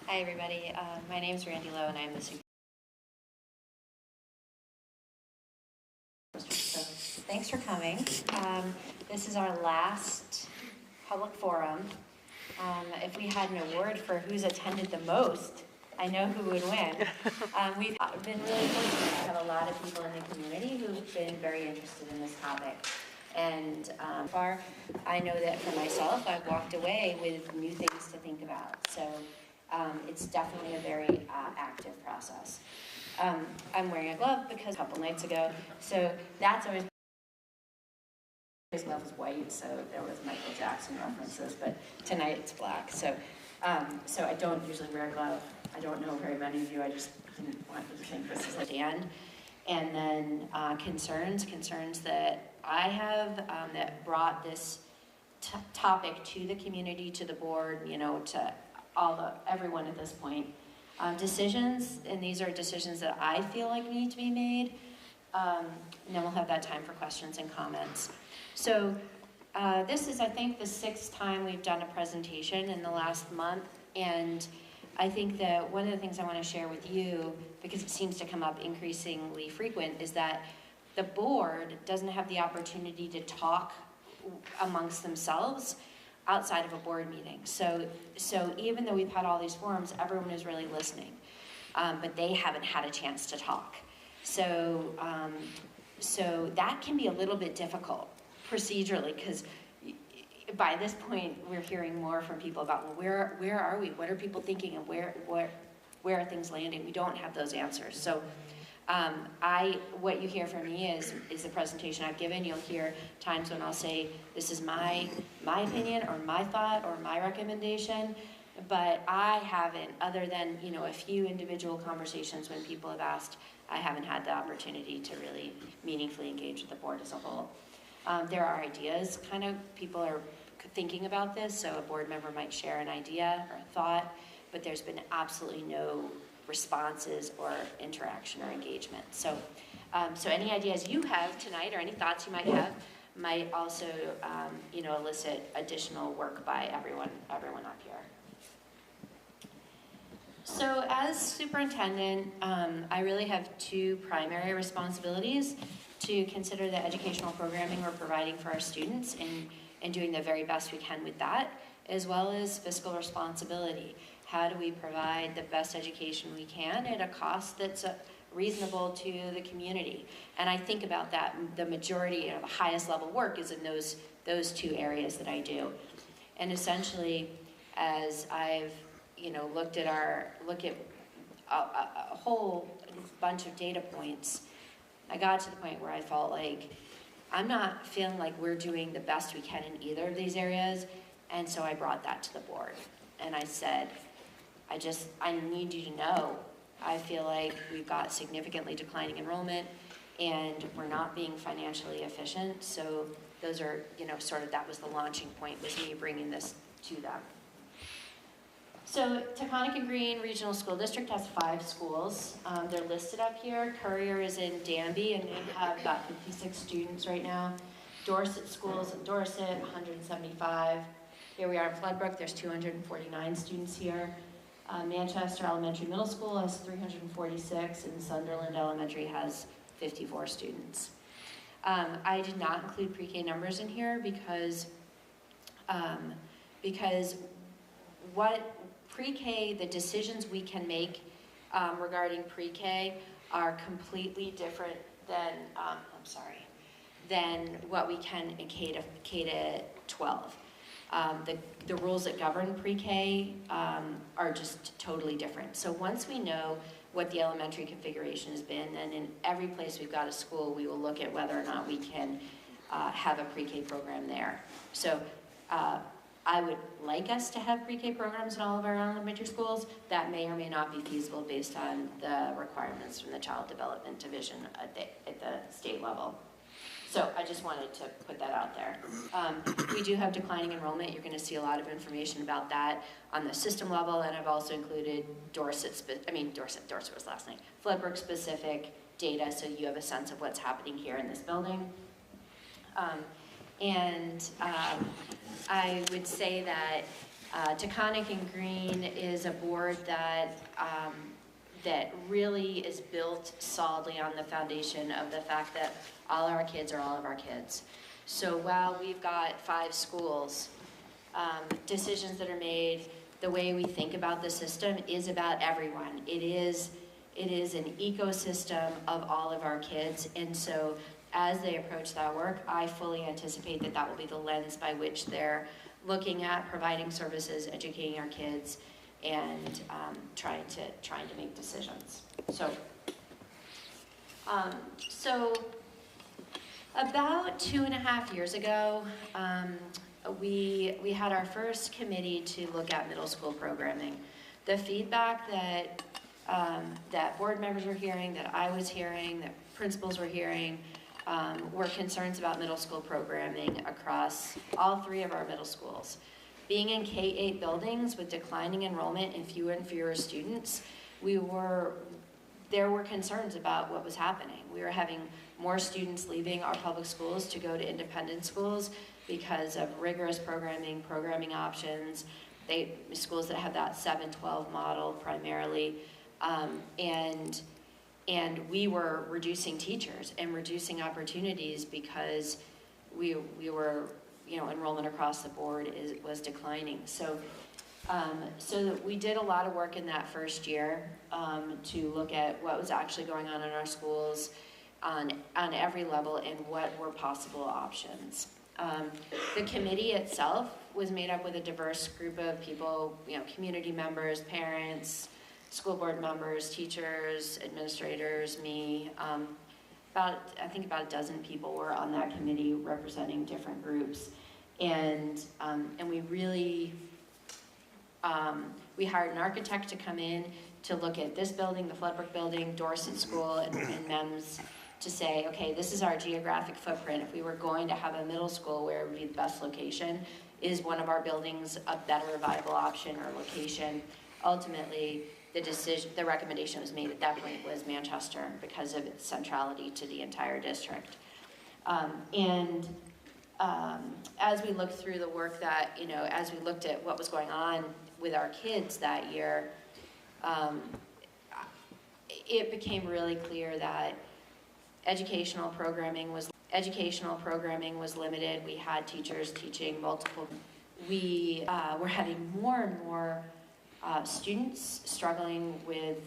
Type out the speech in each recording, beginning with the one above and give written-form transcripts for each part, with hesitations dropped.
Hi everybody, my name is Randy Lowe and I'm the super. So thanks for coming. This is our last public forum. If we had an award for who's attended the most, I know who would win. We've been really fortunate to have a lot of people in the community who've been very interested in this topic. And far, I know that for myself, I've walked away with new things to think about. So it's definitely a very active process. I'm wearing a glove because a couple nights ago, so that's always. His glove was white, so there was Michael Jackson references, but tonight it's black. So I don't usually wear a glove. I don't know very many of you. I just didn't want you to think this is at the end. And then concerns that I have that brought this topic to the community, to the board, you know, to everyone at this point. Decisions, and these are decisions that I feel like need to be made. And then we'll have that time for questions and comments. So this is, I think, the 6th time we've done a presentation in the last month, and I think that one of the things I want to share with you, because it seems to come up increasingly frequent, is that the board doesn't have the opportunity to talk amongst themselves outside of a board meeting. So even though we've had all these forums, everyone is really listening, but they haven't had a chance to talk. So that can be a little bit difficult procedurally, because by this point we're hearing more from people about, well, where are we? What are people thinking, and where are things landing? We don't have those answers. So what you hear from me is the presentation I've given. You'll hear times when I'll say, this is my opinion or my thought or my recommendation, but I haven't, other than, you know, a few individual conversations when people have asked, I haven't had the opportunity to really meaningfully engage with the board as a whole. There are ideas, kind of, people are thinking about this, so a board member might share an idea or a thought, but there's been absolutely no responses or interaction or engagement. So any ideas you have tonight, or any thoughts you might have, might also, you know, elicit additional work by everyone up here. So as superintendent, I really have 2 primary responsibilities: to consider the educational programming we're providing for our students and doing the very best we can with that, as well as fiscal responsibility. How do we provide the best education we can at a cost that's reasonable to the community? And I think about that, the majority, you know, the highest level work is in those 2 areas that I do. And essentially, as I've, you know, looked at a whole bunch of data points, I got to the point where I felt like I'm not feeling like we're doing the best we can in either of these areas, and so I brought that to the board. And I said, I need you to know, I feel like we've got significantly declining enrollment, and we're not being financially efficient, so those are, you know, sort of, that was the launching point, was me bringing this to them. So Taconic and Green Regional School District has 5 schools. They're listed up here. Courier is in Danby, and they have about 56 students right now. Dorset Schools in Dorset, 175. Here we are in Floodbrook, there's 249 students here. Manchester Elementary Middle School has 346, and Sunderland Elementary has 54 students. I did not include pre-K numbers in here because what pre-K, the decisions we can make regarding pre-K are completely different than, than what we can in K-12. The rules that govern pre-K are just totally different. So once we know what the elementary configuration has been, then in every place we've got a school, we will look at whether or not we can have a pre-K program there. So I would like us to have pre-K programs in all of our elementary schools. That may or may not be feasible based on the requirements from the Child Development Division at the state level. So I just wanted to put that out there. We do have declining enrollment. You're going to see a lot of information about that on the system level, and I've also included Dorset was last night, Floodbrook specific data, so you have a sense of what's happening here in this building. I would say that Taconic and Green is a board that that really is built solidly on the foundation of the fact that all our kids are all of our kids. So while we've got 5 schools, decisions that are made, the way we think about the system is about everyone. It is an ecosystem of all of our kids, and so as they approach that work, I fully anticipate that that will be the lens by which they're looking at providing services, educating our kids, and trying to make decisions. So about 2.5 years ago, we had our first committee to look at middle school programming. The feedback that that board members were hearing, that I was hearing, that principals were hearing, were concerns about middle school programming across all 3 of our middle schools. Being in K-8 buildings with declining enrollment and fewer students, there were concerns about what was happening. We were having more students leaving our public schools to go to independent schools because of rigorous programming options, schools that have that 7-12 model primarily, and we were reducing teachers and reducing opportunities because we were, enrollment across the board was declining. So we did a lot of work in that first year to look at what was actually going on in our schools on every level and what were possible options. The committee itself was made up with a diverse group of people, community members, parents, school board members, teachers, administrators, me. I think about a dozen people were on that committee representing different groups. And we really, we hired an architect to come in to look at this building, the Floodbrook building, Dorset School, and MEMS, to say, okay, this is our geographic footprint. If we were going to have a middle school where it would be the best location, is one of our buildings a better viable option or location? Ultimately, the recommendation was made at that point was Manchester because of its centrality to the entire district. As we looked through the work that, as we looked at what was going on with our kids that year, it became really clear that educational programming was limited. We had teachers teaching multiple. We were having more and more students struggling with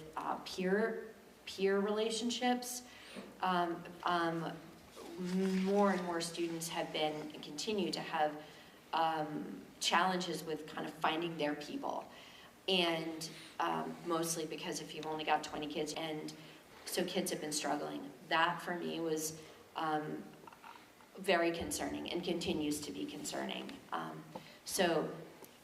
peer relationships. More and more students have been and continue to have challenges with kind of finding their people, and mostly because if you've only got 20 kids, and so kids have been struggling. That for me was very concerning and continues to be concerning. So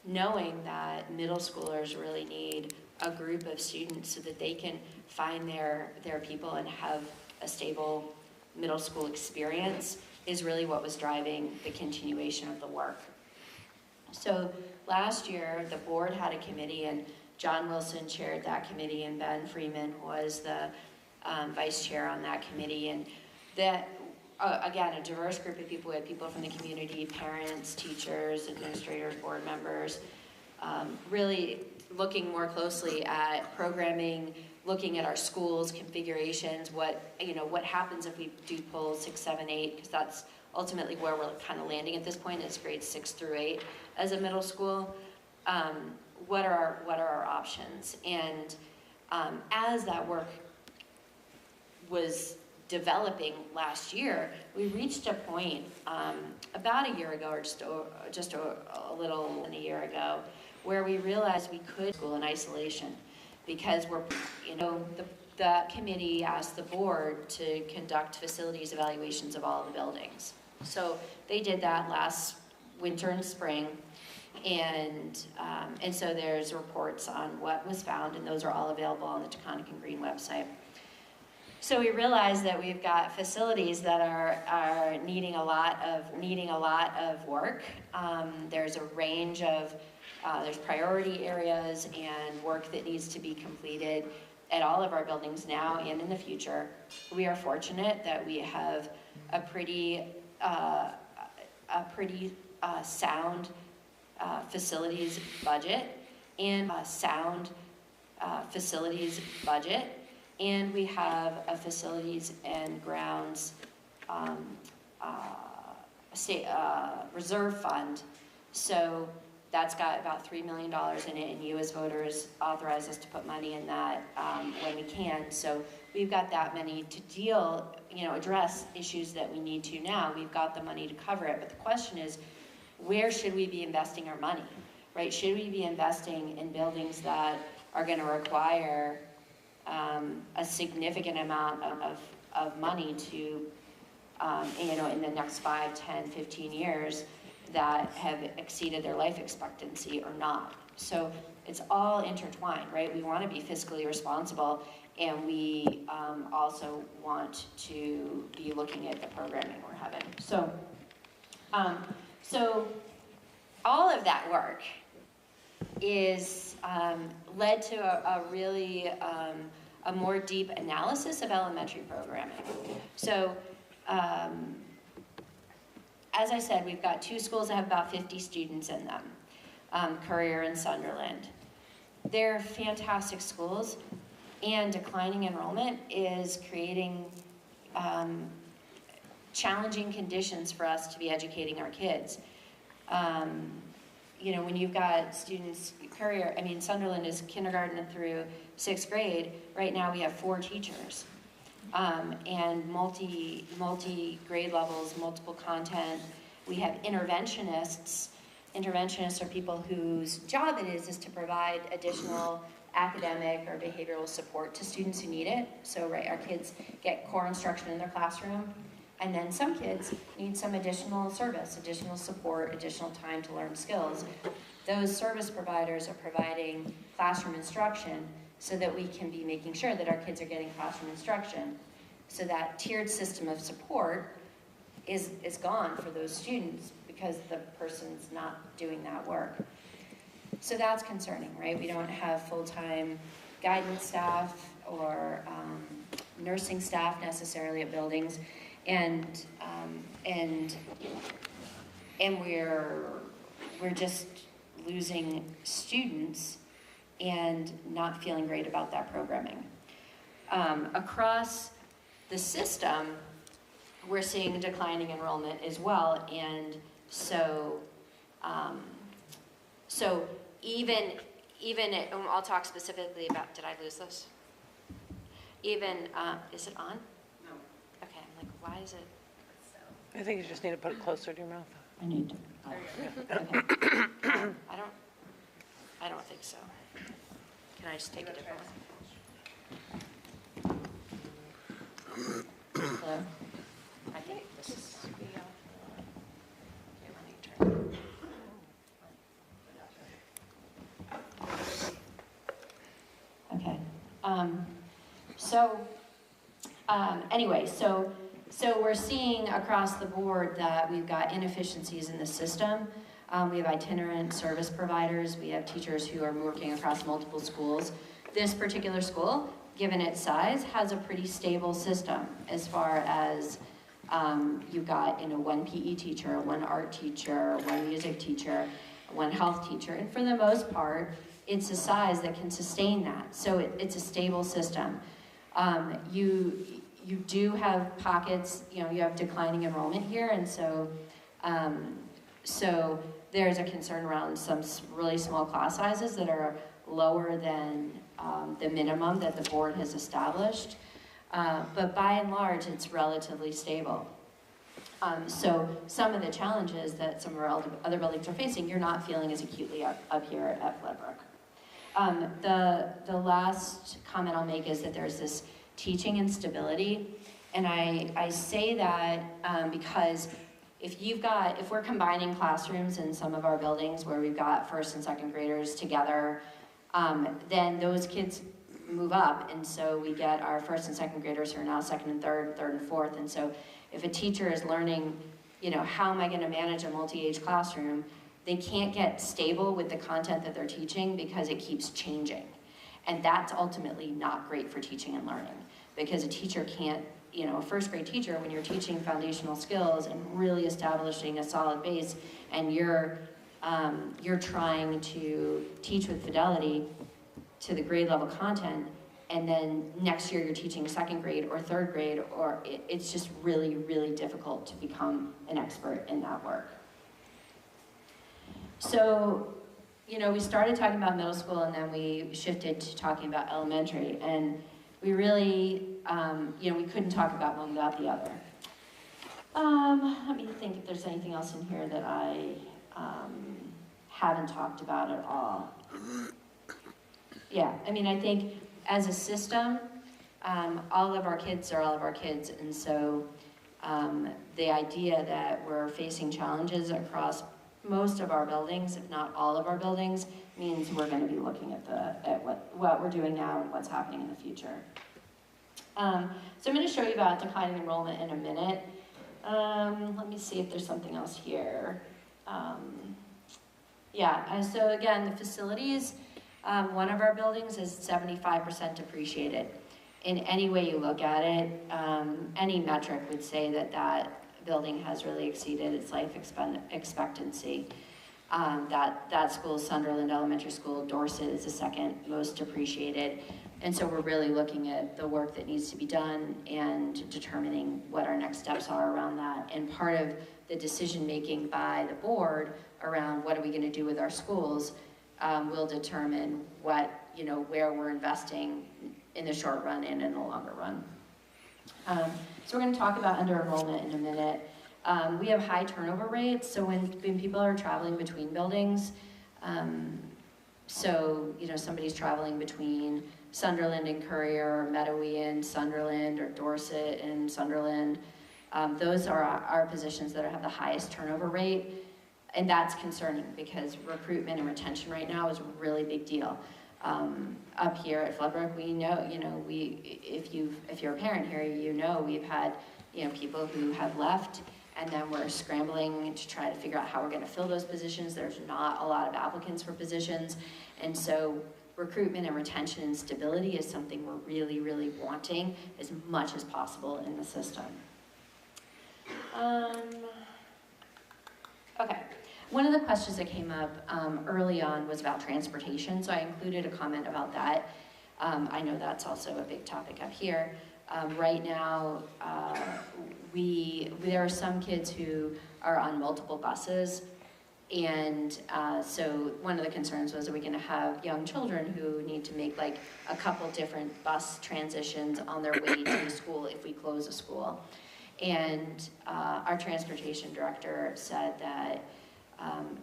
knowing that middle schoolers really need a group of students so that they can find their people and have a stable middle school experience is really what was driving the continuation of the work. So last year, the board had a committee, and John Wilson chaired that committee, and Ben Freeman was the vice chair on that committee. And that, again, a diverse group of people. We had people from the community, parents, teachers, administrators, board members, really looking more closely at programming, looking at our schools, configurations, what happens if we do pull 6, 7, 8, because that's ultimately where we're kind of landing at this point. It's grades 6 through 8 as a middle school. What are our options? And as that work was developing last year, we reached a point about a year ago, or just a little than a year ago, where we realized we could school in isolation, because the committee asked the board to conduct facilities evaluations of all the buildings. So they did that last winter and spring, and so there's reports on what was found, and those are all available on the Taconic and Green website. So we realized that we've got facilities that are needing a lot of work. There's a range of there's priority areas and work that needs to be completed at all of our buildings now and in the future. We are fortunate that we have a pretty sound facilities budget and a sound facilities budget, and we have a facilities and grounds reserve fund. So that's got about $3 million in it, and you as voters authorize us to put money in that when we can. So we've got that money to deal, address issues that we need to now. We've got the money to cover it, but the question is, where should we be investing our money, right? Should we be investing in buildings that are going to require a significant amount of money to, in the next 5, 10, 15 years that have exceeded their life expectancy or not? So it's all intertwined, right? We want to be fiscally responsible, and we also want to be looking at the programming we're having. So, so all of that work is led to a really a more deep analysis of elementary programming. So as I said, we've got 2 schools that have about 50 students in them, Courier and Sunderland. They're fantastic schools, and declining enrollment is creating challenging conditions for us to be educating our kids. When you've got students, Sunderland is kindergarten through 6th grade. Right now we have 4 teachers. And multi-grade levels, multiple content. We have interventionists. Interventionists are people whose job it is to provide additional academic or behavioral support to students who need it. So, right, our kids get core instruction in their classroom, and then some kids need some additional service, additional support, additional time to learn skills. Those service providers are providing classroom instruction so that we can be making sure that our kids are getting classroom instruction. So that tiered system of support is gone for those students because the person's not doing that work. So that's concerning, right? We don't have full-time guidance staff or nursing staff necessarily at buildings, and we're just losing students and not feeling great about that programming. Across the system, we're seeing declining enrollment as well, and so even I'll talk specifically about, did I lose this? Is it on? No. Okay, I'm like, why is it? I think you just need to put it closer to your mouth. I need to. Oh, okay. I don't think so. Can I just take a different one? Hello? I think this is okay, let me turn it. Okay. Anyway, so we're seeing across the board that we've got inefficiencies in the system. We have itinerant service providers. We have teachers who are working across multiple schools. This particular school, given its size, has a pretty stable system as far as you've got one PE teacher, one art teacher, one music teacher, one health teacher, and for the most part, it's a size that can sustain that. So it's a stable system. You do have pockets, you have declining enrollment here, and so there's a concern around some really small class sizes that are lower than the minimum that the board has established. But by and large, it's relatively stable. So some of the challenges that some of our other buildings are facing, you're not feeling as acutely up here at Floodbrook. The last comment I'll make is that there's this teaching instability, and I say that because if we're combining classrooms in some of our buildings where we've got 1st and 2nd graders together, then those kids move up, and so we get our 1st and 2nd graders who are now 2nd and 3rd and 4th, and so if a teacher is learning, how am I going to manage a multi-age classroom, they can't get stable with the content that they're teaching because it keeps changing. And that's ultimately not great for teaching and learning, because a teacher can't, a 1st grade teacher, when you're teaching foundational skills and really establishing a solid base, and you're you're trying to teach with fidelity to the grade level content, and then next year you're teaching second grade or third grade, or it's just really, really difficult to become an expert in that work. So, we started talking about middle school, and then we shifted to talking about elementary, and we really, we couldn't talk about one without the other. Let me think if there's anything else in here that I haven't talked about at all. Yeah, I think as a system, all of our kids are all of our kids, and so the idea that we're facing challenges across most of our buildings, if not all of our buildings, means we're going to be looking at what we're doing now and what's happening in the future. So I'm going to show you about declining enrollment in a minute. Let me see if there's something else here. So again, the facilities, one of our buildings is 75% depreciated. In any way you look at it, any metric would say that that building has really exceeded its life expectancy. That school, Sunderland Elementary School, Dorset, is the second most depreciated. And so we're really looking at the work that needs to be done and determining what our next steps are around that. And part of the decision-making by the board around what are we going to do with our schools will determine what, where we're investing in the short run and in the longer run. So we're going to talk about under-enrollment in a minute. We have high turnover rates, so when people are traveling between buildings, somebody's traveling between Sunderland and Courier, or Meadowy and Sunderland, or Dorset and Sunderland, those are our positions that have the highest turnover rate, and that's concerning because recruitment and retention right now is a really big deal. Up here at Floodbrook, we know, if you're a parent here, we've had, people who have left, and then we're scrambling to try to figure out how we're going to fill those positions. There's not a lot of applicants for positions, and so recruitment and retention and stability is something we're really, really wanting as much as possible in the system. Okay. One of the questions that came up early on was about transportation, so I included a comment about that. I know that's also a big topic up here. Right now, there are some kids who are on multiple buses, and so one of the concerns was, are we going to have young children who need to make like a couple different bus transitions on their way to school if we close a school? And our transportation director said that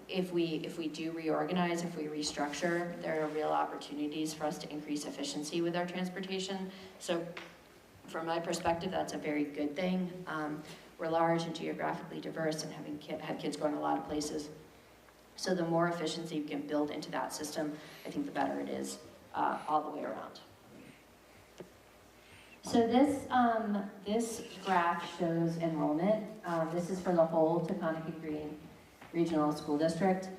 if we do reorganize, if we restructure, there are real opportunities for us to increase efficiency with our transportation. So from my perspective, that's a very good thing. We're large and geographically diverse and have kids going a lot of places. So the more efficiency you can build into that system, I think the better it is all the way around. So this graph shows enrollment. This is for the whole Taconic and Green Regional School District.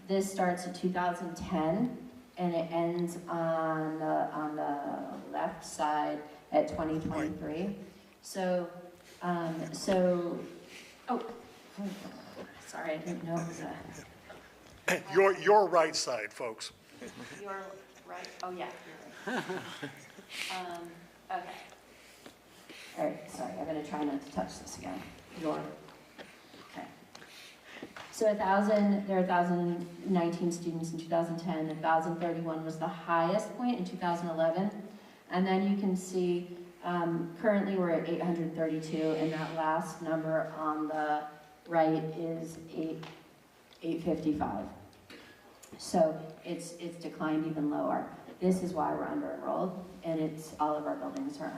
This starts in 2010 and it ends on the left side at 2023. So, sorry, I didn't know it was a... Your right side, folks. Your right, oh yeah, you're right. Okay. All right, sorry, I'm gonna try not to touch this again. Okay. So there are 1,019 students in 2010, 1,031 was the highest point in 2011. And then you can see currently we're at 832, and that last number on the right is 855. So it's declined even lower. This is why we're under-enrolled, and all of our buildings are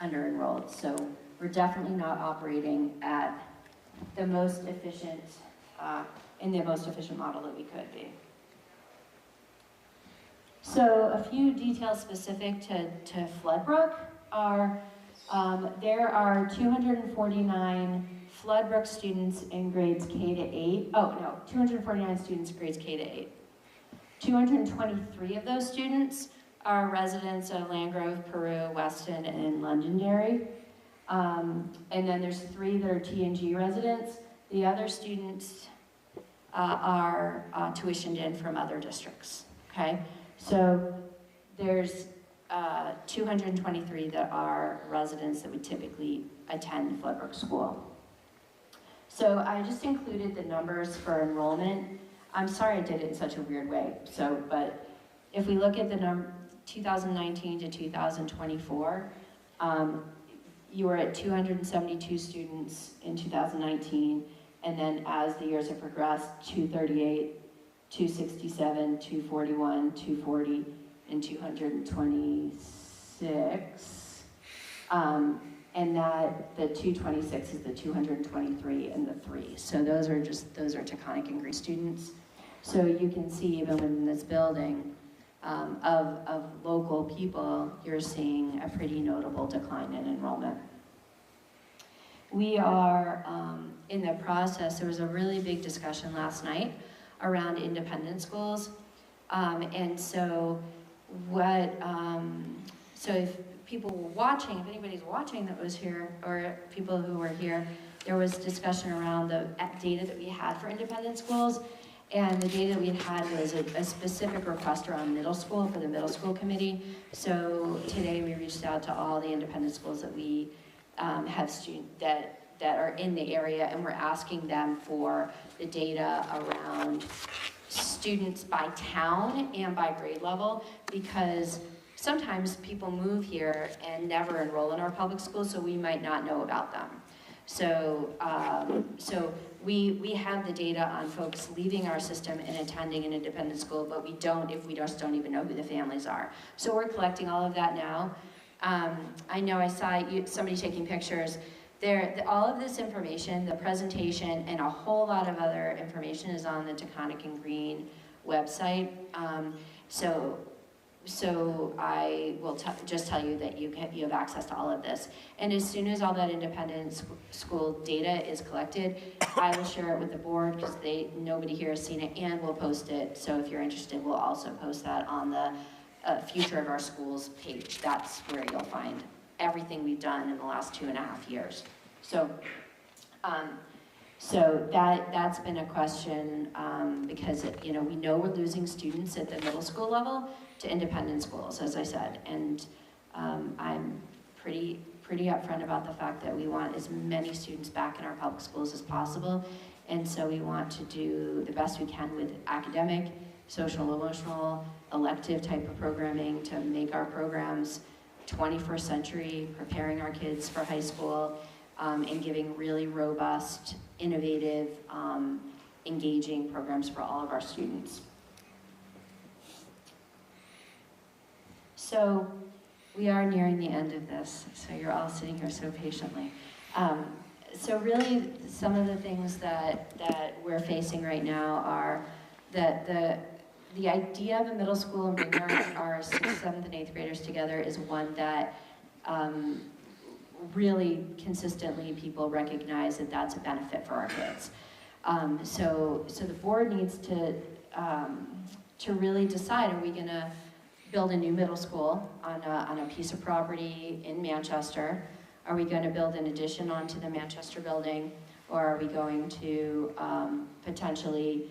under-enrolled. So we're definitely not operating at the most efficient, in the most efficient model that we could be. So a few details specific to Floodbrook are, there are 249 Floodbrook students in grades K to 8. 249 students in grades K to 8. 223 of those students are residents of Landgrove, Peru, Weston, and Londonderry. And then there's 3 that are T&G residents. The other students are tuitioned in from other districts, okay? So there's 223 that are residents that would typically attend Floodbrook School. So I just included the numbers for enrollment. I'm sorry I did it in such a weird way, but if we look at the 2019 to 2024, you were at 272 students in 2019, and then as the years have progressed, 238, 267, 241, 240, and 226. And that the 226 is the 223 and the 3. So those are Taconic and Green students. So you can see even within this building of local people, you're seeing a pretty notable decline in enrollment. We are in the process, there was a really big discussion last night around independent schools. And so so if people were watching, if anybody's watching that was here, or people who were here, there was discussion around the data that we had for independent schools. And the data we had was a specific request around middle school for the middle school committee. So today we reached out to all the independent schools that we have students that are in the area, and we're asking them for the data around students by town and by grade level, because sometimes people move here and never enroll in our public schools, so we might not know about them. So, we have the data on folks leaving our system and attending an independent school, but we don't if we just don't even know who the families are. So we're collecting all of that now. I know I saw somebody taking pictures. All of this information, the presentation, and a whole lot of other information is on the Taconic and Green website. So I will just tell you that you have access to all of this. And as soon as all that independent school data is collected, I will share it with the board, because nobody here has seen it, and we'll post it. So if you're interested, we'll also post that on the Future of Our Schools page. That's where you'll find everything we've done in the last 2.5 years. So that's been a question, because we know we're losing students at the middle school level to independent schools, as I said, and I'm pretty upfront about the fact that we want as many students back in our public schools as possible, and so we want to do the best we can with academic, social, emotional, elective type of programming to make our programs 21st century, preparing our kids for high school, and giving really robust, innovative, engaging programs for all of our students. So we are nearing the end of this, so you're all sitting here so patiently. So really, some of the things that we're facing right now are that the idea of a middle school and bringing our 6th, 7th, and 8th graders together is one that really consistently people recognize that that's a benefit for our kids. So the board needs to really decide, are we gonna build a new middle school on a piece of property in Manchester? Are we gonna build an addition onto the Manchester building? Or are we going to potentially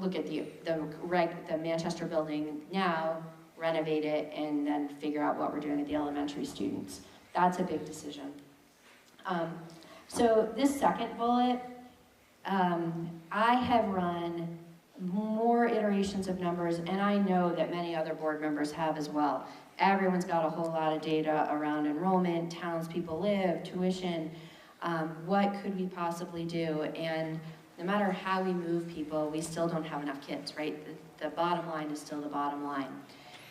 look at the Manchester building now, renovate it, and then figure out what we're doing with the elementary students? That's a big decision. So this second bullet, I have run more iterations of numbers, and I know that many other board members have as well. Everyone's got a whole lot of data around enrollment, towns people live, tuition, what could we possibly do? And no matter how we move people, we still don't have enough kids, right? The bottom line is still the bottom line.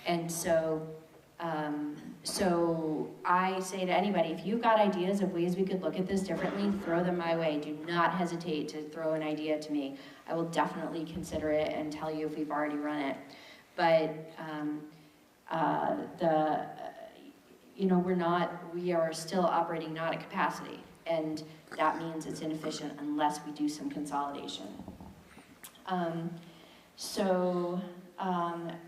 And so I say to anybody, if you've got ideas of ways we could look at this differently, throw them my way. Do not hesitate to throw an idea to me. I will definitely consider it and tell you if we've already run it. But we are still operating not at capacity, and that means it's inefficient unless we do some consolidation.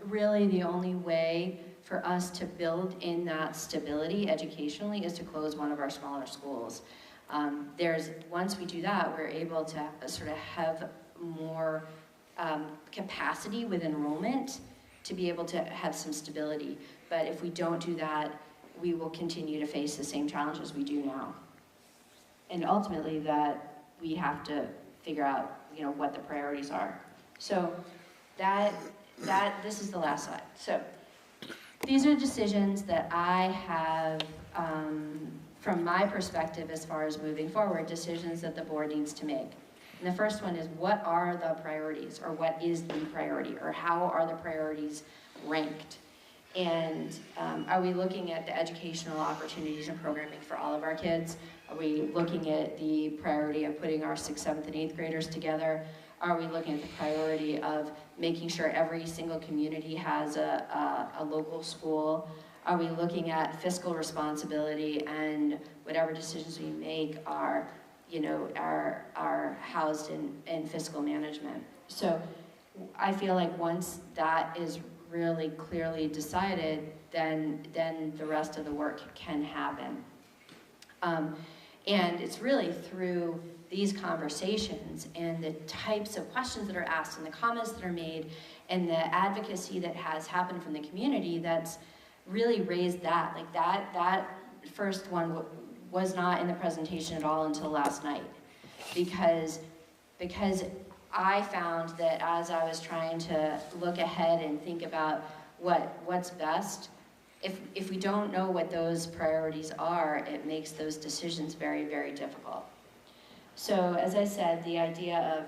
Really the only way for us to build in that stability educationally is to close one of our smaller schools. Once we do that, we're able to sort of have more capacity with enrollment to be able to have some stability. But if we don't do that, we will continue to face the same challenges we do now. And ultimately that we have to figure out, you know, what the priorities are. So this is the last slide. So these are decisions that I have, from my perspective as far as moving forward, decisions that the board needs to make. And the first one is, what are the priorities, or what is the priority, or how are the priorities ranked? And are we looking at the educational opportunities and programming for all of our kids? Are we looking at the priority of putting our 6th, 7th, and 8th graders together? Are we looking at the priority of making sure every single community has a local school? Are we looking at fiscal responsibility, and whatever decisions we make are, you know, are housed in fiscal management? So I feel like once that is really clearly decided, then the rest of the work can happen. And it's really through these conversations and the types of questions that are asked and the comments that are made and the advocacy that has happened from the community that's really raised that. Like that first one was not in the presentation at all until last night, because I found that as I was trying to look ahead and think about what's best, if we don't know what those priorities are, it makes those decisions very, very difficult. So as I said, the idea of,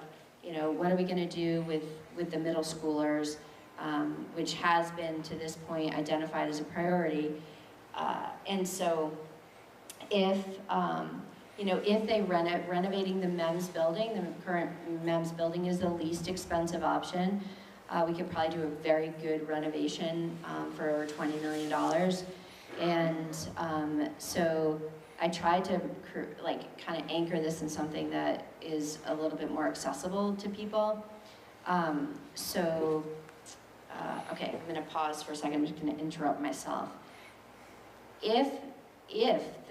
you know, what are we going to do with the middle schoolers, which has been to this point identified as a priority. And so if, you know, if they renovating the MEMS building, the current MEMS building is the least expensive option. We could probably do a very good renovation for $20 million. And so I tried to kind of anchor this in something that is a little bit more accessible to people. Okay, I'm gonna pause for a second. I'm just gonna interrupt myself. If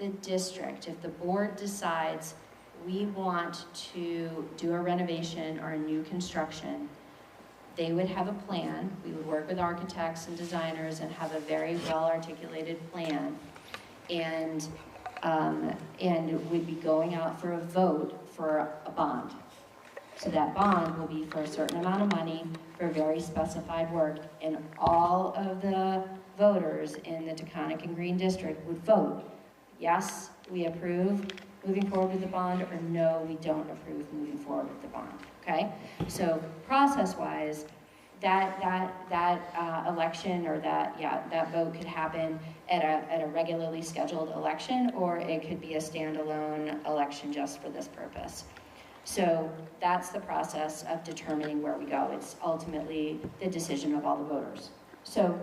the district, if the board decides we want to do a renovation or a new construction, they would have a plan. We would work with architects and designers and have a very well-articulated plan, and we'd be going out for a vote for a bond. So that bond will be for a certain amount of money for very specified work, and all of the voters in the Taconic and Green District would vote. Yes, we approve moving forward with the bond, or no, we don't approve moving forward with the bond, okay? So process-wise, that election, or that vote could happen at a regularly scheduled election, or it could be a standalone election just for this purpose. So that's the process of determining where we go. It's ultimately the decision of all the voters. So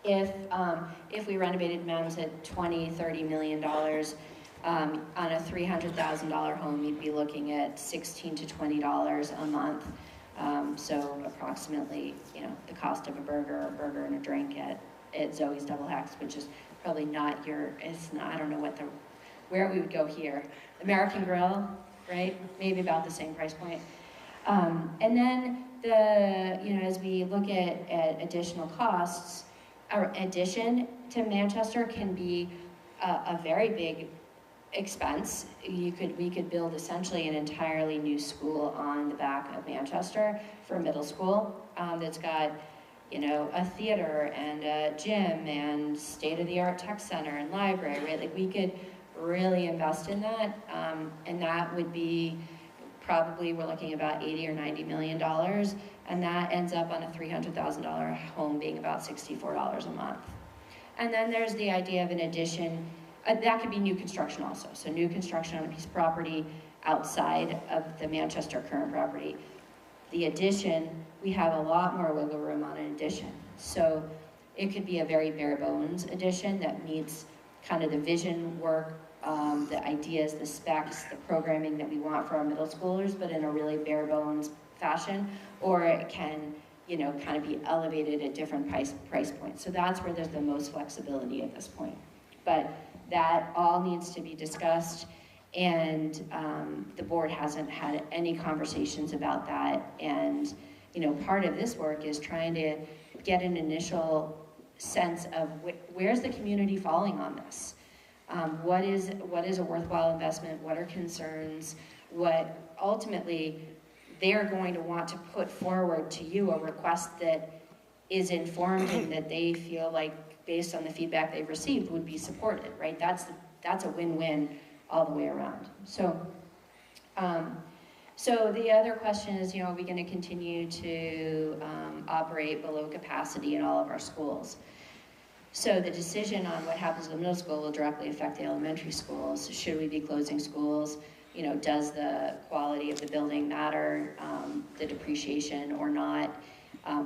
if we renovated MEMS at $20, $30 million, on a $300,000 home, you'd be looking at $16 to $20 a month. So approximately, you know, the cost of a burger and a drink at Zoe's Double Hacks, which is probably not it's not, I don't know where we would go here. American Grill, right? Maybe about the same price point. And then as we look at additional costs, our addition to Manchester can be a very big expense. We could build essentially an entirely new school on the back of Manchester for middle school that's got, you know, a theater and a gym and state-of-the-art tech center and library, right? Like, we could really invest in that, and that would be probably, we're looking about $80 or $90 million, and that ends up on a $300,000 home being about $64 a month. And then there's the idea of an addition. That could be new construction also. So new construction on a piece of property outside of the Manchester current property. The addition, we have a lot more wiggle room on an addition. So it could be a very bare bones addition that meets kind of the vision work, the ideas, the specs, the programming that we want for our middle schoolers, but in a really bare bones fashion. Or it can, you know, kind of be elevated at different price points. So that's where there's the most flexibility at this point. But that all needs to be discussed And the board hasn't had any conversations about that. And, you know, part of this work is trying to get an initial sense of where's the community falling on this? What is a worthwhile investment? What are concerns? What ultimately they're going to want to put forward to you, a request that is informed and that they feel like, based on the feedback they've received, would be supported, right? That's a win-win all the way around. So, so the other question is, you know, are we going to continue to operate below capacity in all of our schools? So the decision on what happens in the middle school will directly affect the elementary schools. Should we be closing schools? You know, does the quality of the building matter, the depreciation or not?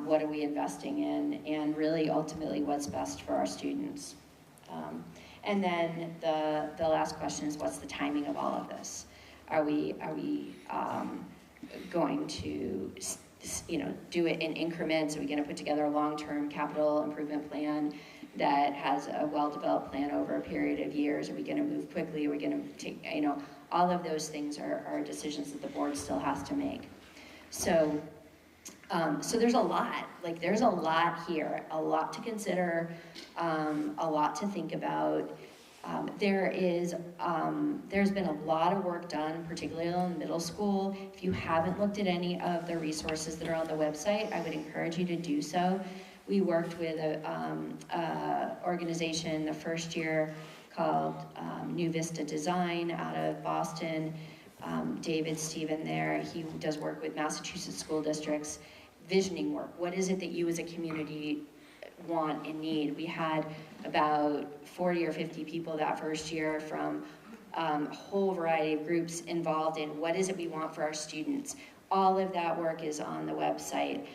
What are we investing in? And really, ultimately, what's best for our students? And then the last question is, what's the timing of all of this? Are we going to, you know, do it in increments? Are we going to put together a long-term capital improvement plan that has a well-developed plan over a period of years? Are we going to move quickly? Are we going to take, you know, all of those things are decisions that the board still has to make. So, so there's a lot, like there's a lot here, a lot to consider, a lot to think about. There's been a lot of work done, particularly in middle school. If you haven't looked at any of the resources that are on the website, I would encourage you to do so. We worked with a organization the first year called New Vista Design out of Boston. David Stephen there, he does work with Massachusetts school districts, visioning work. What is it that you as a community want and need? We had about 40 or 50 people that first year from a whole variety of groups involved in what is it we want for our students. All of that work is on the website.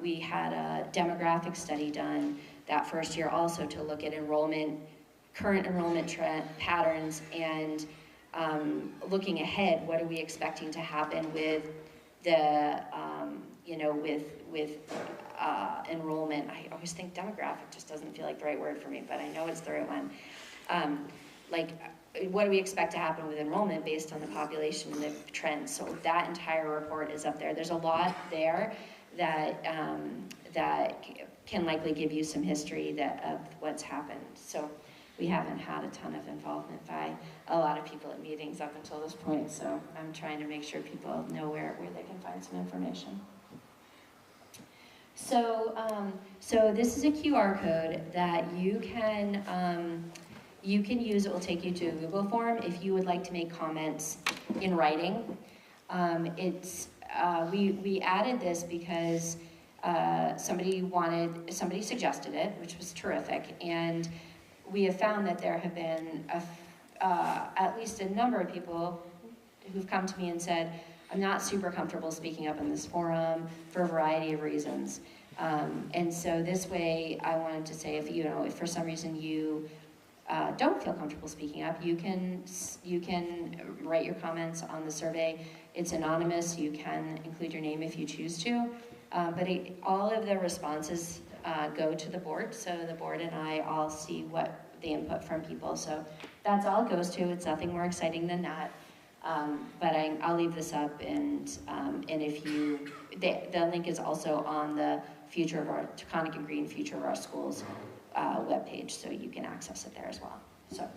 We had a demographic study done that first year also to look at enrollment, current enrollment trend patterns, and looking ahead, what are we expecting to happen with the, you know, with enrollment. I always think demographic just doesn't feel like the right word for me, but I know it's the right one. Like, what do we expect to happen with enrollment based on the population and the trends? So that entire report is up there. There's a lot there that that can likely give you some history of what's happened. So we haven't had a ton of involvement by a lot of people at meetings up until this point, so I'm trying to make sure people know where they can find some information. So, so this is a QR code that you can use. It will take you to a Google form if you would like to make comments in writing. We added this because somebody suggested it, which was terrific, and we have found that there have been at least a number of people who've come to me and said, I'm not super comfortable speaking up in this forum for a variety of reasons. And so this way, I wanted to say, if for some reason you don't feel comfortable speaking up, you can write your comments on the survey. It's anonymous. You can include your name if you choose to. But all of the responses go to the board, so the board and I all see what the input from people. So that's all it goes to. It's nothing more exciting than that. But I'll leave this up, and if the link is also on the future of our Taconic and Green Future of Our Schools webpage, so you can access it there as well. So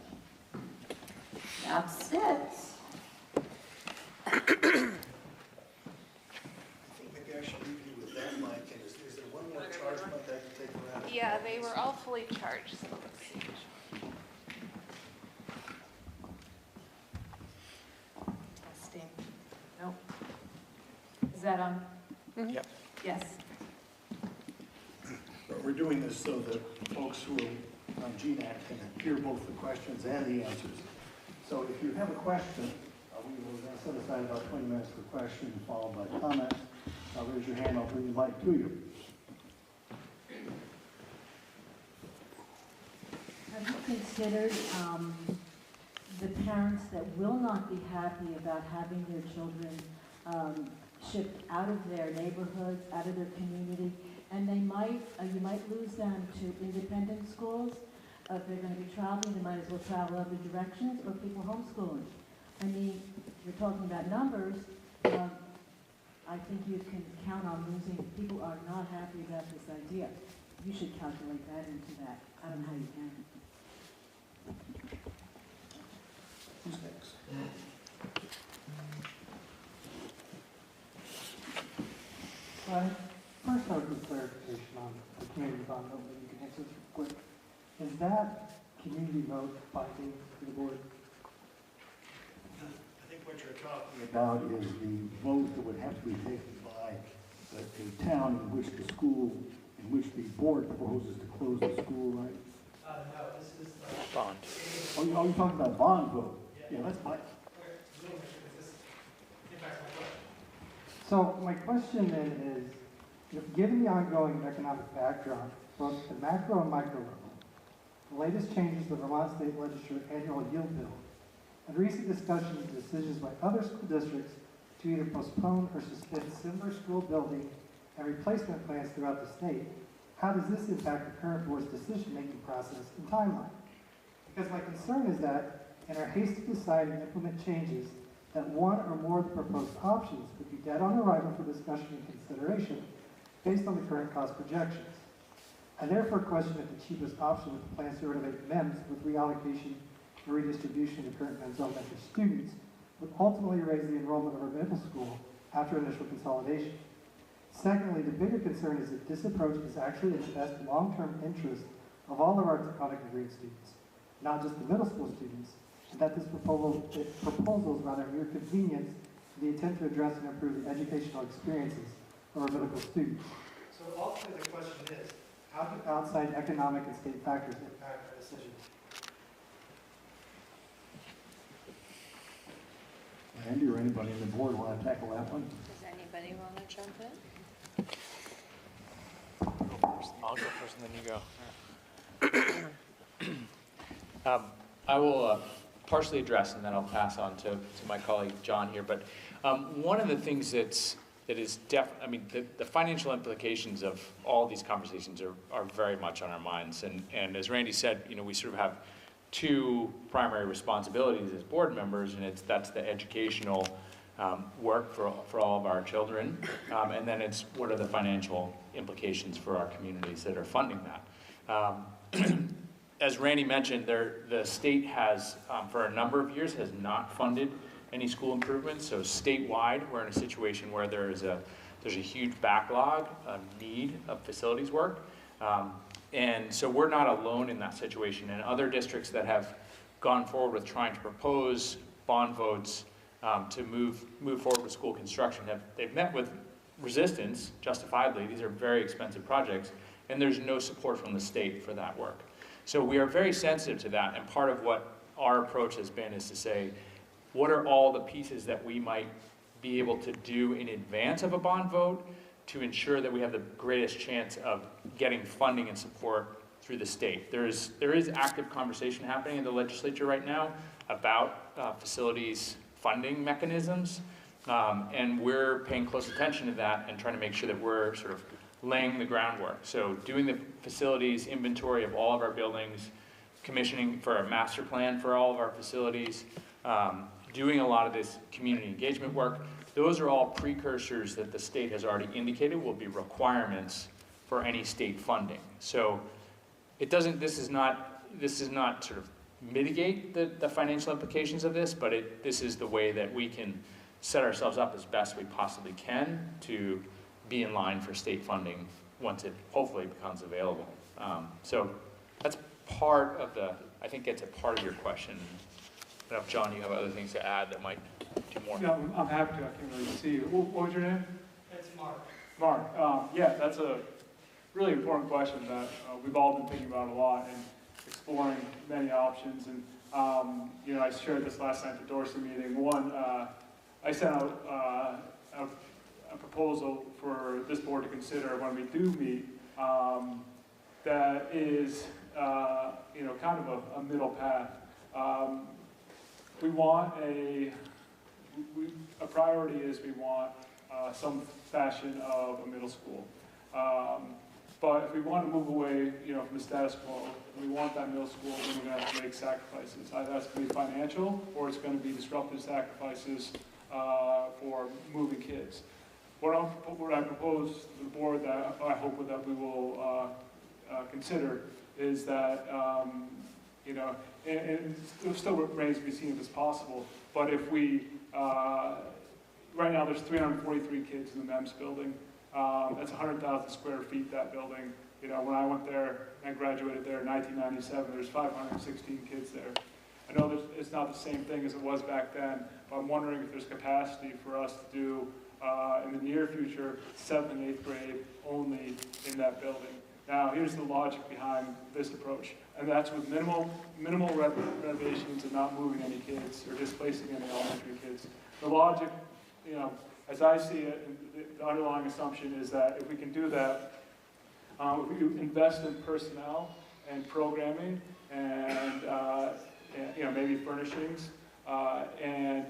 that's it. I think maybe I should leave you with that, Mike. And is there one more charge might I can take around? Yeah, they were all fully charged, so let's see. Testing. Nope. Is that on? Mm-hmm. Yep. Yes. But we're doing this so that folks who are on GNAC can hear both the questions and the answers. So if you have a question, we will set aside about 20 minutes for questions followed by comments. Raise your hand, I'll bring the mic to you. Have you considered the parents that will not be happy about having their children shipped out of their neighborhoods, out of their community, and they might, you might lose them to independent schools? If they're going to be traveling, they might as well travel other directions, or people homeschooling. I mean, you're talking about numbers, I think you can count on losing, people are not happy about this idea. You should calculate that into that. I don't know how you can. Who's next? First, I would need clarification on the community bond vote, maybe you can answer this real quick. Is that community vote binding to the board? I think what you're talking about is the vote that would have to be taken by a town in which the school, in which the board proposes to close the school, right? No, this is Bond. Oh, you're talking about bond vote? Yeah, that's fine. So my question then is, given the ongoing economic backdrop, both at the macro and micro level, the latest changes to the Vermont State Legislature annual yield bill, and recent discussions and decisions by other school districts to either postpone or suspend similar school building and replacement plans throughout the state, how does this impact the current board's decision-making process and timeline? Because my concern is that in our haste to decide and implement changes, that one or more of the proposed options would be dead on arrival for discussion and consideration based on the current cost projections. I therefore question if the cheapest option with the plans to renovate MEMS with reallocation and redistribution of current MEMS elementary students would ultimately raise the enrollment of our middle school after initial consolidation. Secondly, the bigger concern is that this approach is actually in the best long-term interest of all of our Taconic and Green students, not just the middle school students, and that this proposal is rather mere convenience with the intent to address and improve the educational experiences of our middle school students. So ultimately the question is, how do outside economic and state factors impact our decision? Andy or anybody on the board want to tackle that one? Does anybody want to jump in? I'll go first and then you go. I will partially address and then I'll pass on to my colleague John here. But one of the things the financial implications of all these conversations are very much on our minds. And as Randy said, we sort of have two primary responsibilities as board members, and that's the educational work for all of our children, and then it's what are the financial implications for our communities that are funding that. As Randy mentioned, the state has, for a number of years, has not funded any school improvements. So statewide, we're in a situation where there's a huge backlog, a need of facilities work. And so we're not alone in that situation. And other districts that have gone forward with trying to propose bond votes to move forward with school construction, they've met with resistance, justifiably. These are very expensive projects, and there's no support from the state for that work. So we are very sensitive to that, and part of what our approach has been is to say, what are all the pieces that we might be able to do in advance of a bond vote to ensure that we have the greatest chance of getting funding and support through the state. There is active conversation happening in the legislature right now about facilities funding mechanisms, and we're paying close attention to that and trying to make sure that we're sort of laying the groundwork. So doing the facilities inventory of all of our buildings, commissioning for a master plan for all of our facilities, doing a lot of this community engagement work. Those are all precursors that the state has already indicated will be requirements for any state funding. So it doesn't, this is not sort of mitigate the financial implications of this, but this is the way that we can set ourselves up as best we possibly can to be in line for state funding once it hopefully becomes available. So that's part of I think it's a part of your question. I don't know if, John, you have other things to add that might do more. Yeah, I'm happy to. I can't really see you. What was your name? It's Mark. Mark. Yeah, that's a really important question that we've all been thinking about a lot and exploring many options. And I shared this last night at the Dorsey meeting. One, I sent out a proposal for this board to consider when we do meet. That is, kind of a middle path. We want a priority is we want some fashion of a middle school. But if we want to move away, from the status quo, and we want that middle school, then we're going to have to make sacrifices. Either that's going to be financial, or it's going to be disruptive sacrifices for moving kids. What I propose to the board that I hope that we will consider is that, and it still remains to be seen if it's possible, but if we, right now there's 343 kids in the MEMS building. That's 100,000 square feet, that building. When I went there and graduated there in 1997, there's 516 kids there. I know it's not the same thing as it was back then, but I'm wondering if there's capacity for us to do, in the near future, 7th and 8th grade only in that building. Now, here's the logic behind this approach, and that's with minimal renovations and not moving any kids or displacing any elementary kids. The logic, as I see it, the underlying assumption is that if we can do that, if we invest in personnel and programming and maybe furnishings, and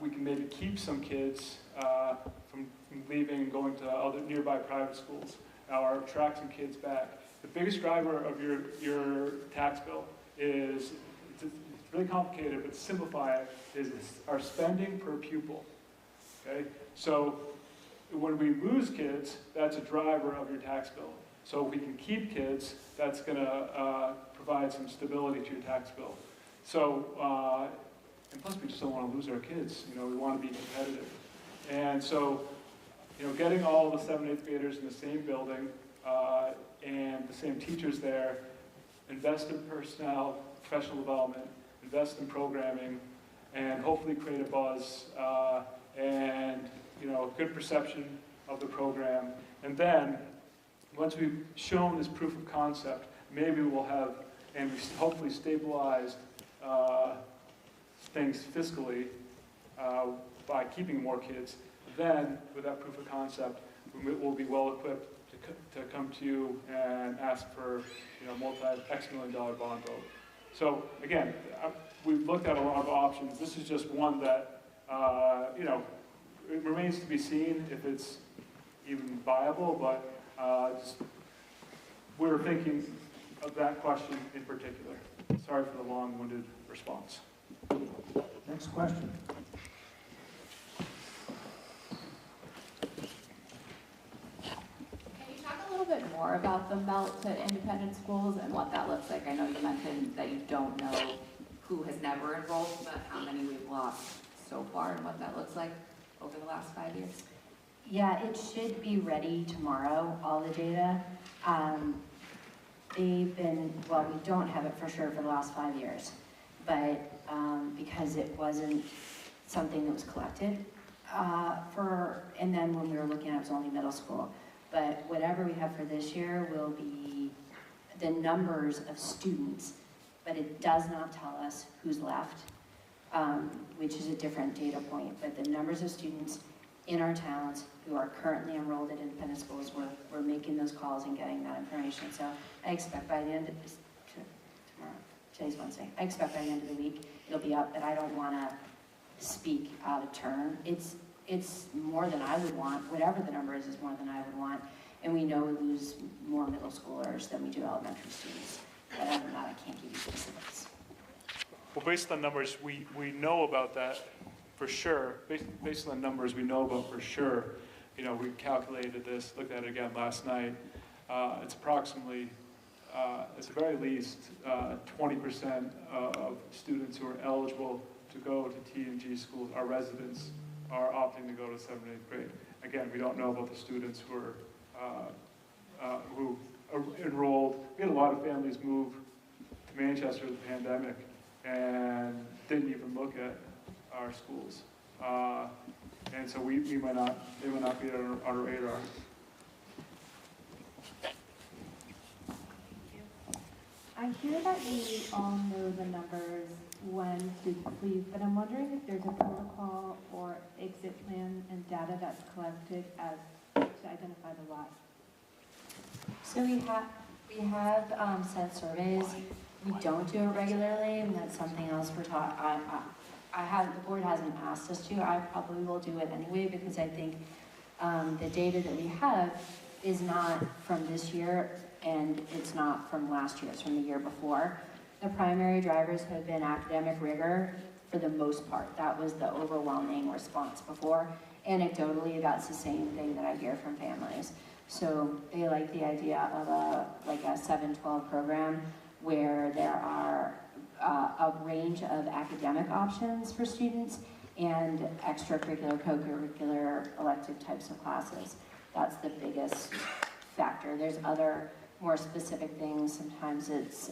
we can maybe keep some kids from leaving and going to other nearby private schools, or attract some kids back. The biggest driver of your tax bill is, it's really complicated, but to simplify it, is our spending per pupil. Okay? So when we lose kids, that's a driver of your tax bill. So if we can keep kids, that's going to provide some stability to your tax bill. So, and plus we just don't want to lose our kids. We want to be competitive. And so, getting all the 7th and 8th graders in the same building and the same teachers there, invest in personnel, professional development, invest in programming, and hopefully create a buzz and a good perception of the program. And then, once we've shown this proof of concept, maybe we'll have, and we hopefully stabilized things fiscally by keeping more kids. Then, with that proof of concept, we'll be well equipped to come to you and ask for multi-X million dollar bond vote. So again, we've looked at a lot of options. This is just one that it remains to be seen if it's even viable, but we're thinking of that question in particular. Sorry for the long-winded response. Next question. Can you talk a little bit more about the melt to independent schools and what that looks like? I know you mentioned that you don't know who has never enrolled, but how many we've lost so far and what that looks like over the last 5 years. Yeah, it should be ready tomorrow, all the data. We don't have it for sure for the last 5 years, but because it wasn't something that was collected and then when we were looking at it was only middle school. But whatever we have for this year will be the numbers of students, but it does not tell us who's left, which is a different data point. But the numbers of students in our towns who are currently enrolled at independent schools, we're making those calls and getting that information. So I expect by the end of tomorrow, today's Wednesday, I expect by the end of the week it'll be up, but I don't want to speak out of turn. It's more than I would want. Whatever the number is more than I would want. And we know we lose more middle schoolers than we do elementary students. But other than that, I can't give you specifics. Well, based on numbers, we know about that for sure. Based on the numbers we know about for sure, we calculated this, looked at it again last night. It's approximately, at the very least, 20% of students who are eligible to go to T&G schools, our residents, are opting to go to 7th and 8th grade. Again, we don't know about the students who are enrolled. We had a lot of families move to Manchester in the pandemic and didn't even look at our schools. And so they might not be on our radar. I hear that we all know the numbers when students leave, but I'm wondering if there's a protocol or exit plan and data that's collected to identify the loss. So we have sent surveys. We don't do it regularly, and that's something else we're talking. The board hasn't asked us to. I probably will do it anyway because I think the data that we have is not from this year, and it's not from last year, it's from the year before. The primary drivers have been academic rigor for the most part. That was the overwhelming response before. Anecdotally, that's the same thing that I hear from families. So they like the idea of a 7-12 program where there are a range of academic options for students and extracurricular, co-curricular, elective types of classes. That's the biggest factor. There's other more specific things. Sometimes it's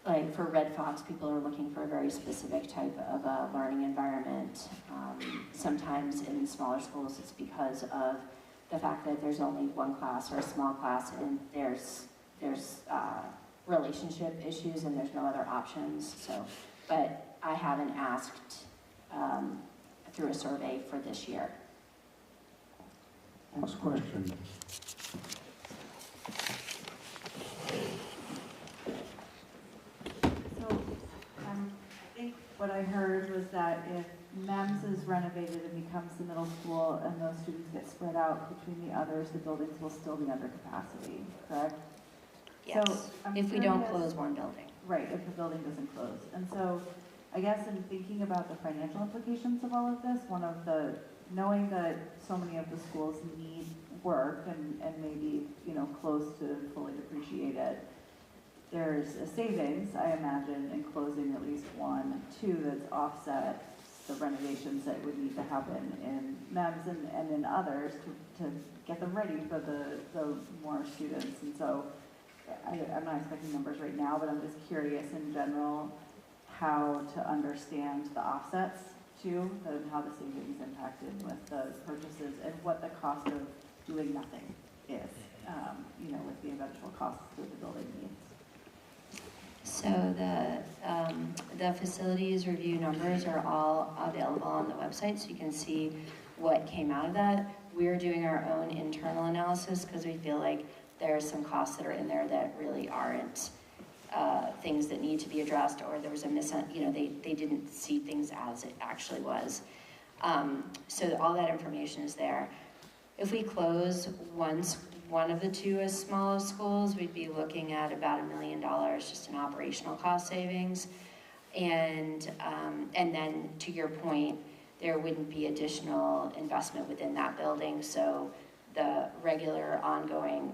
like for Red Fox, people are looking for a very specific type of a learning environment. Sometimes in smaller schools, it's because of the fact that there's only one class or a small class, and there's relationship issues and there's no other options. So, but I haven't asked through a survey for this year. Next question. So, I think what I heard was that if MEMS is renovated and becomes the middle school and those students get spread out between the others, the buildings will still be under capacity, correct? Yes, So, I'm if we don't curious- close one building. Right, if the building doesn't close. And so, I guess in thinking about the financial implications of all of this, knowing that so many of the schools need work and maybe, close to fully depreciated, there's a savings, I imagine, in closing at least one, two that's offset the renovations that would need to happen in MEMS and in others to get them ready for the more students. And so I'm not expecting numbers right now, but I'm just curious in general how to understand the offsets too, and how the savings impacted with the purchases and what the cost of doing nothing is, with the eventual costs that the building needs. So the facilities review numbers are all available on the website, so you can see what came out of that. We're doing our own internal analysis because we feel like there are some costs that are in there that really aren't things that need to be addressed, or there was a they didn't see things as it actually was. So all that information is there. If we close one of the two as small as schools, we'd be looking at about $1 million just in operational cost savings. And then to your point, there wouldn't be additional investment within that building, so the regular ongoing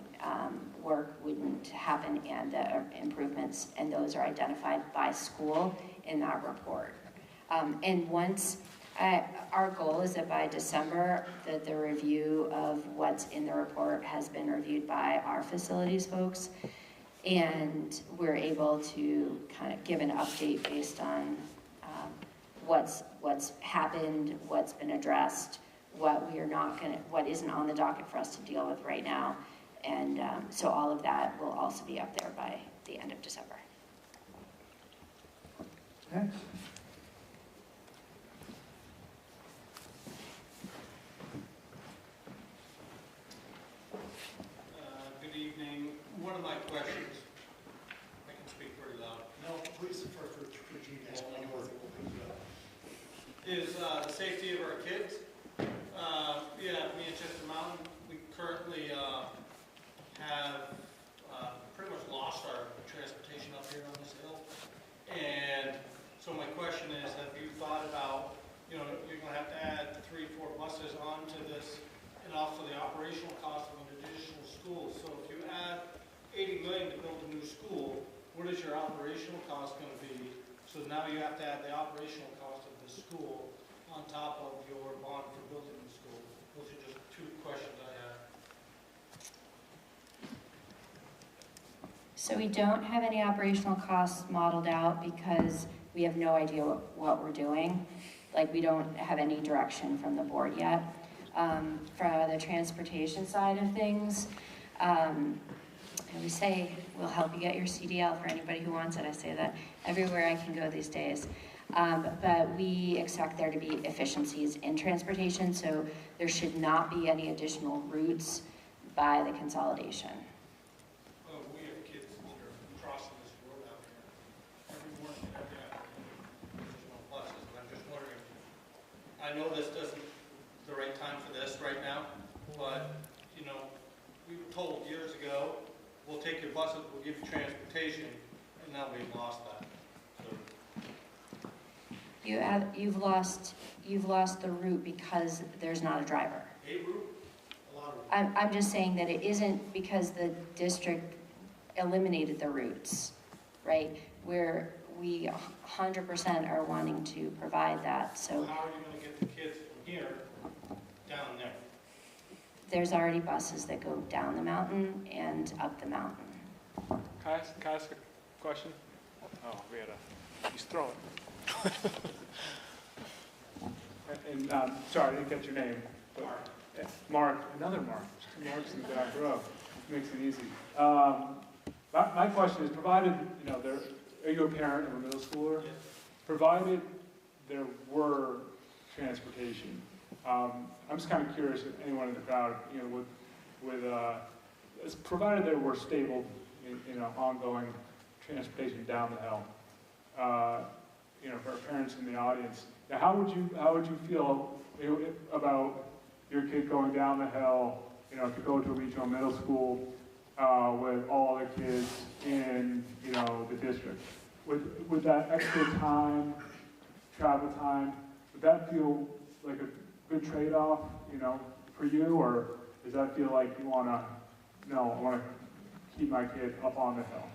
work wouldn't happen, and the improvements, and those are identified by school in that report. And once, our goal is that by December, that the review of what's in the report has been reviewed by our facilities folks, and we're able to kind of give an update based on what's happened, what's been addressed, what isn't on the docket for us to deal with right now. And so all of that will also be up there by the end of December. Next. Good evening. One of my questions, I can speak pretty loud. No, please, for Gene, is the safety of our kids. Manchester Mountain, we currently have pretty much lost our transportation up here on this hill. And so my question is, have you thought about, you're going to have to add 3-4 buses onto this, and also the operational cost of an additional school. So if you add $80 million to build a new school, what is your operational cost going to be? So now you have to add the operational cost of the school on top of your bond for building the school. Those are just two questions I have. So we don't have any operational costs modeled out because we have no idea what we're doing. Like, we don't have any direction from the board yet. For the transportation side of things, and we say we'll help you get your CDL for anybody who wants it. I say that everywhere I can go these days. But we expect there to be efficiencies in transportation, so there should not be any additional routes by the consolidation. We have kids that are crossing this road out here every morning and every afternoon. There's no buses, and I'm just wondering, I know this isn't the right time for this right now, but, take your buses, we'll give you transportation, and now we've lost that. So, You've lost the route because there's not a driver. a route, a lot of. I'm just saying that it isn't because the district eliminated the routes, right? Where we 100% are wanting to provide that, so How are you gonna get the kids from here down there? there's already buses that go down the mountain and up the mountain. Can I ask a question? Oh, we had he's throwing. And, sorry, I didn't get your name. But, Mark, another Mark. Mark's in the back row. Makes it easy. My question is, provided, are you a parent of a middle schooler? Yes. Provided there were transportation, I'm just kind of curious if anyone in the crowd, provided there were stable, ongoing transportation down the hill, for our parents in the audience, now how would you feel about your kid going down the hill, to go to a regional middle school with all other kids in, the district? Would that extra time, travel time, would that feel like a good trade-off, for you, or does that feel like you want to, no, I want to keep my kid up on the hill?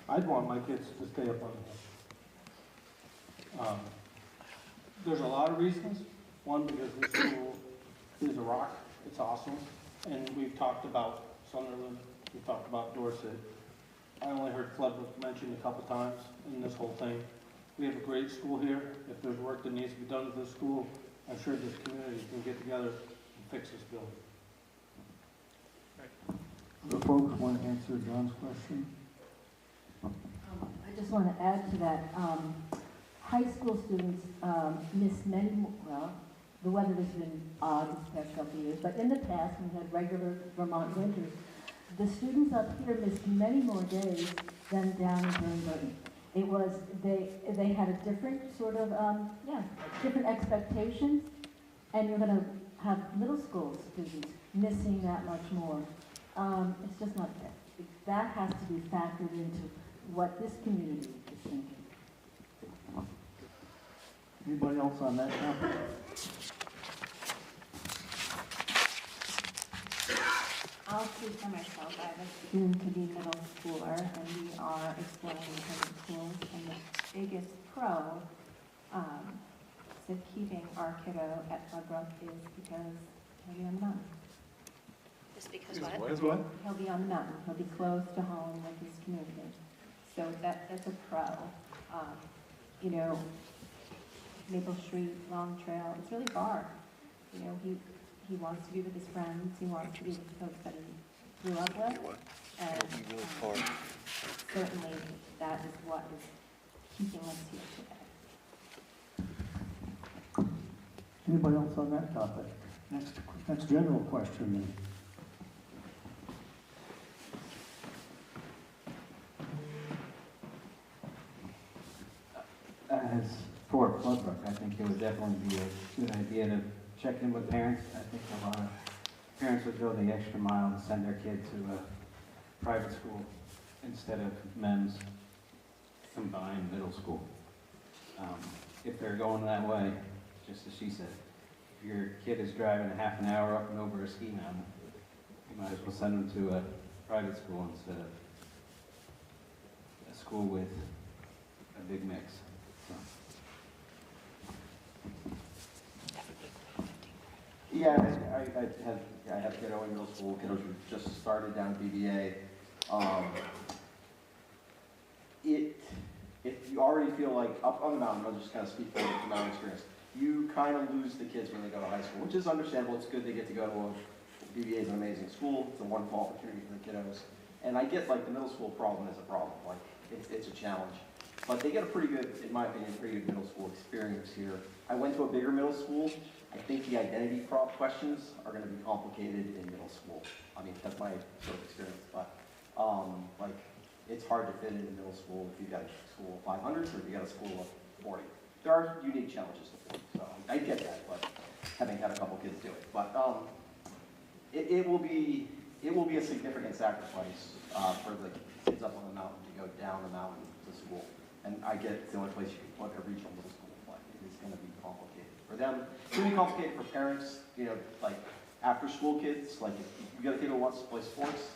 I'd want my kids to stay up on the hill. There's a lot of reasons. One, because this school is a rock. It's awesome. And we've talked about Sunderland. We've talked about Dorset. I only heard Floodbrook mentioned a couple times in this whole thing. We have a great school here. If there's work that needs to be done at this school, I'm sure this community can get together and fix this building. The folks want to answer John's question? I just want to add to that. High school students miss many, the weather has been odd this past couple of years, but in the past, when we had regular Vermont winters, the students up here missed many more days than down in Burton. It was, they had a different sort of, different expectations, and you're going to have middle school students missing that much more. It's just not fair. That has to be factored into what this community is thinking. Anybody else on that topic? I'll speak for myself. I have a soon-to-be middle schooler, and we are exploring different schools. And the biggest pro to keeping our kiddo at Brook is because he'll be on the mountain. Just because what? Is what? He'll be on the mountain. He'll be close to home with his community. So that's a pro. Maple Street, Long Trail, it's really far. He wants to be with his friends. He wants to be with the folks that he grew up with. And certainly that is what is keeping us here today. Anybody else on that topic? Next general question then. As for Floodbrook, I think it would definitely be a good idea to check in with parents. I think a lot of parents would go the extra mile and send their kid to a private school instead of MEMS combined middle school. If they're going that way, just as she said, if your kid is driving a half an hour up and over a ski mountain, you might as well send them to a private school instead of a school with a big mix. Yeah, I have kiddo in middle school. Kiddos who just started down at BBA. If you already feel like up on the mountain, I'll just kind of speak from my own experience. You kind of lose the kids when they go to high school, which is understandable. It's good they get to go to BBA is an amazing school. It's a wonderful opportunity for the kiddos. And I get like the middle school problem is a problem. Like it's a challenge. But they get a pretty good, in my opinion, pretty good middle school experience here. I went to a bigger middle school. I think the identity questions are going to be complicated in middle school. I mean, that's my sort of experience. But it's hard to fit into middle school if you've got a school of 500s or if you've got a school of 40. There are unique challenges to it. So I get that, but having had a couple kids do it. But it will be a significant sacrifice for the kids up on the mountain to go down the mountain to school. And I get it's the only place you can put a regional middle school, but it is going to be complicated for them. It's going to be complicated for parents, you know, like after school kids. Like if you got a kid who wants to play sports,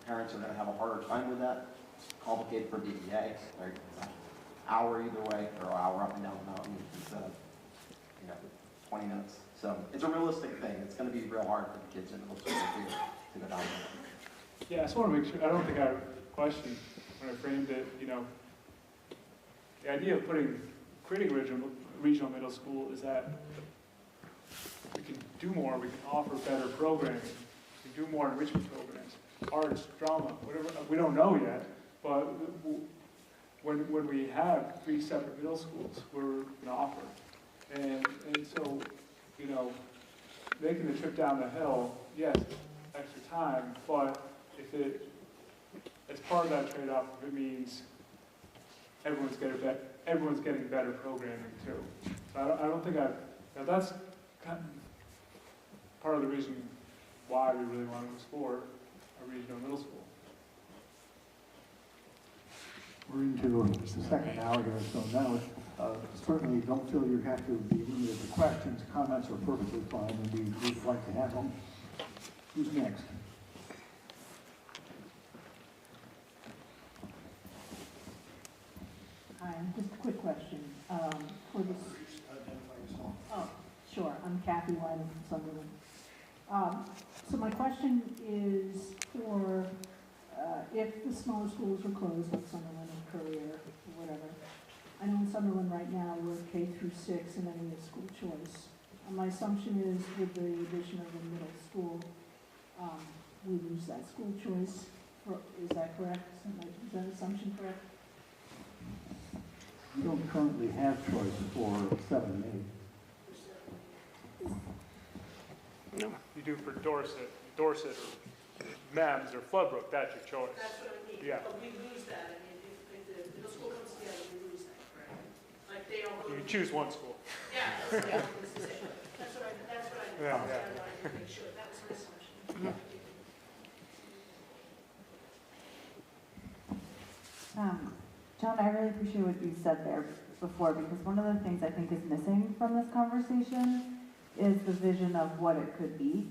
parents are going to have a harder time with that. It's complicated for DEA. Right? Hour either way, or an hour up and down the mountain instead of 20 minutes. So it's a realistic thing. It's going to be real hard for the kids in middle school to go down there. Yeah, I just want to make sure, I don't think I questioned when I framed it, the idea of creating a regional middle school is that we can do more, we can offer better programming, we can do more enrichment programs, arts, drama, whatever, we don't know yet, but when we have 3 separate middle schools, we're going to offer. And so, making the trip down the hill, yes, extra time, but if as part of that trade-off, if it means everyone's getting better programming too. So I don't think that's kind of part of the reason why we really want to explore a regional middle school. We're into the second hour here, so now certainly don't feel you have to be limited to questions. Comments are perfectly fine, and we'd like to have them. Who's next? Hi, just a quick question. For this, oh, sure, I'm Kathy Wyman from Sunderland. So my question is for if the smaller schools were closed, like Sunderland or Courier or whatever. I know in Sunderland right now we're K through 6 and then we have school choice. My assumption is with the addition of the middle school, we lose that school choice. Is that correct? Is that assumption correct? You don't currently have choice for 7 and 8. No. You do for Dorset or MEMS or Floodbrook, that's your choice. That's what I mean. Yeah. But we lose that. I mean, if the middle school comes together, we lose that, correct? Like they all go. You choose one school. Yeah, that's what I was to say. That's what I Yeah, wanted yeah. to make sure. That was my assumption. John, I really appreciate what you said there before, because one of the things I think is missing from this conversation is the vision of what it could be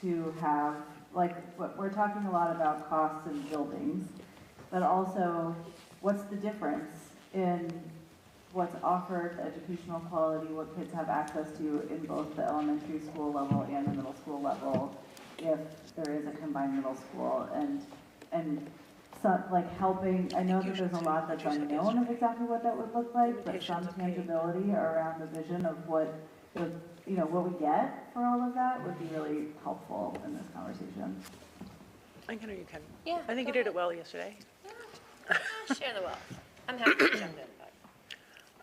to have, like, we're talking a lot about costs and buildings, but also what's the difference in what's offered, the educational quality, what kids have access to in both the elementary school level and the middle school level, if there is a combined middle school, and so, like helping, I know that there's a lot that's unknown of exactly what that would look like, but some tangibility around the vision of what the, what we get for all of that would be really helpful in this conversation. I can hear you, Ken. Yeah. I think you did it well yesterday. Share the wealth. I'm happy to jump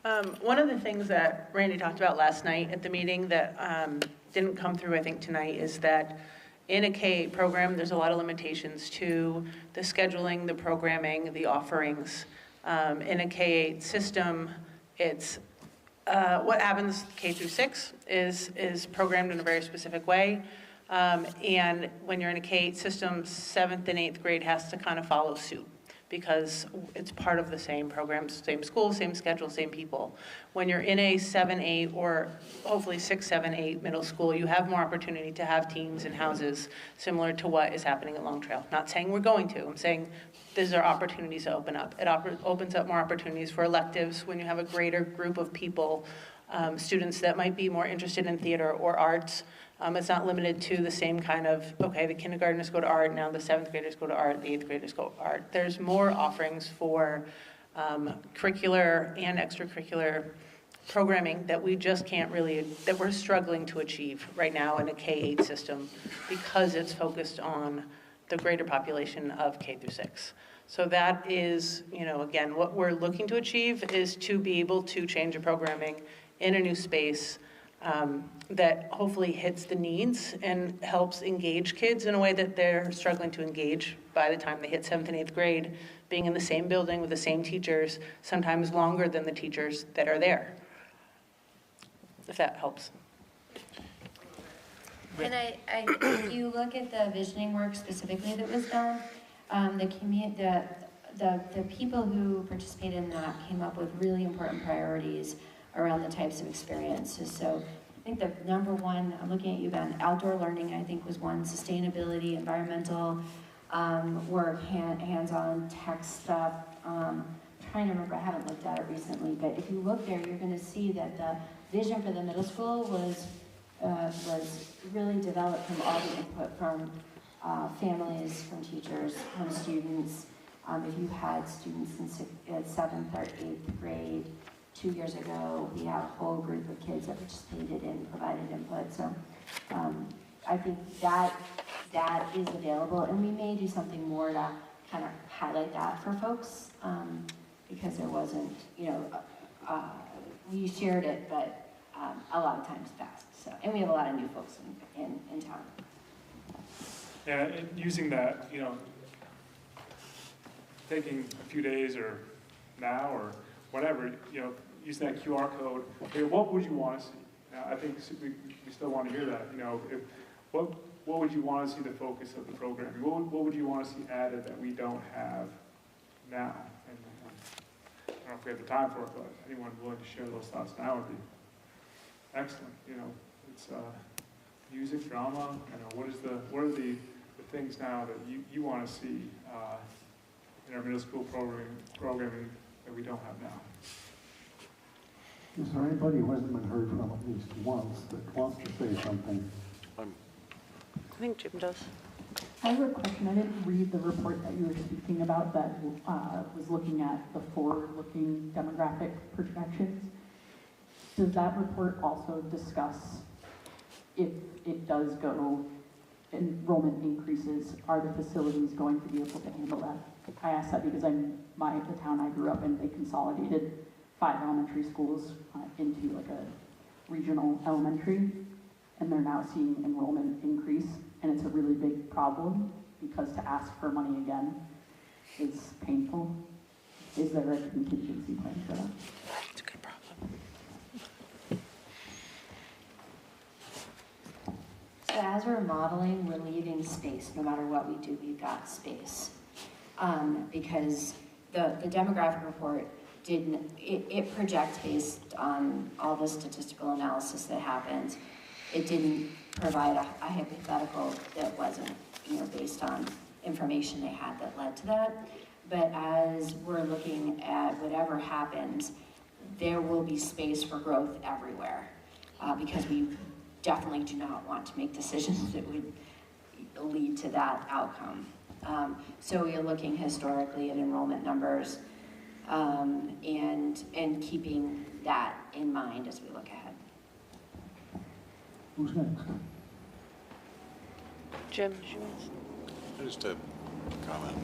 in. One of the things that Randy talked about last night at the meeting that didn't come through, I think, tonight is that in a K-8 program, there's a lot of limitations to the scheduling, the programming, the offerings. In a K-8 system, it's what happens K through 6 is programmed in a very specific way. And when you're in a K-8 system, 7th and 8th grade has to kind of follow suit, because it's part of the same program, same school, same schedule, same people. When you're in a 7-8 or hopefully 6-7-8 middle school, you have more opportunity to have teams and houses similar to what is happening at Long Trail. Not saying we're going to, I'm saying these are opportunities to open up. It opens up more opportunities for electives when you have a greater group of people, students that might be more interested in theater or arts. It's not limited to the same kind of, okay, the kindergartners go to art, now the 7th graders go to art, the 8th graders go to art. There's more offerings for curricular and extracurricular programming that we just can't really, that we're struggling to achieve right now in a K-8 system because it's focused on the greater population of K through 6. So that is, again, what we're looking to achieve is to be able to change the programming in a new space that hopefully hits the needs and helps engage kids in a way that they're struggling to engage by the time they hit 7th and 8th grade, being in the same building with the same teachers, sometimes longer than the teachers that are there, if that helps. And if you look at the visioning work specifically that was done, the people who participated in that came up with really important priorities around the types of experiences. So I think the number one, I'm looking at you, Ben, outdoor learning, I think was one, sustainability, environmental work, hands-on tech stuff. Trying to remember, I haven't looked at it recently, but if you look there, you're gonna see that the vision for the middle school was really developed from all the input from families, from teachers, from students. If you had students in 7th or 8th grade 2 years ago, we had a whole group of kids that participated and provided input. So I think that is available, and we may do something more to kind of highlight that for folks, because there wasn't, we shared it, but a lot of times passed. So, and we have a lot of new folks in town. Yeah, and using that, taking a few days or now or whatever, using that QR code, hey, what would you want to see? I think we still want to hear that. What would you want to see the focus of the programming? What would you want to see added that we don't have now? And I don't know if we have the time for it, but anyone willing to share those thoughts now would be excellent. It's music, drama. What are the things now that you want to see in our middle school programming that we don't have now? Is there anybody who hasn't been heard from at least once that wants to say something? I think Jim does. I have a question. I didn't read the report that you were speaking about that was looking at the forward-looking demographic projections. Does that report also discuss if it does go, enrollment increases, are the facilities going to be able to handle that? I ask that because the town I grew up in, they consolidated 5 elementary schools into like a regional elementary, and they're now seeing enrollment increase, and it's a really big problem because to ask for money again is painful. Is there a contingency plan for that? It's a good problem. So as we're modeling, we're leaving space. No matter what we do, we've got space. Because the demographic report it projects based on all the statistical analysis that happens. It didn't provide a hypothetical that wasn't, based on information they had that led to that. But as we're looking at whatever happens, there will be space for growth everywhere, because we definitely do not want to make decisions that would lead to that outcome. So we are looking historically at enrollment numbers, and keeping that in mind as we look ahead. Who's next? Jim? Just a comment.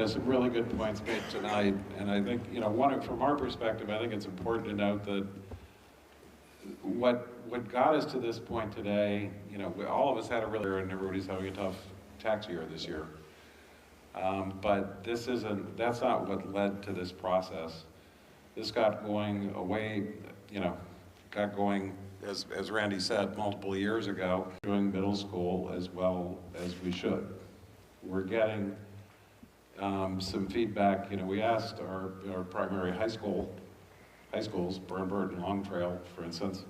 Some really good points made tonight, and I think, from our perspective, I think it's important to note that what got us to this point today, all of us had a really, and everybody's having a tough tax year this year. But that's not what led to this process. This got going as Randy said, multiple years ago, doing middle school as well as we should. We're getting some feedback. We asked our primary high schools, Burnbird and Long Trail, for instance,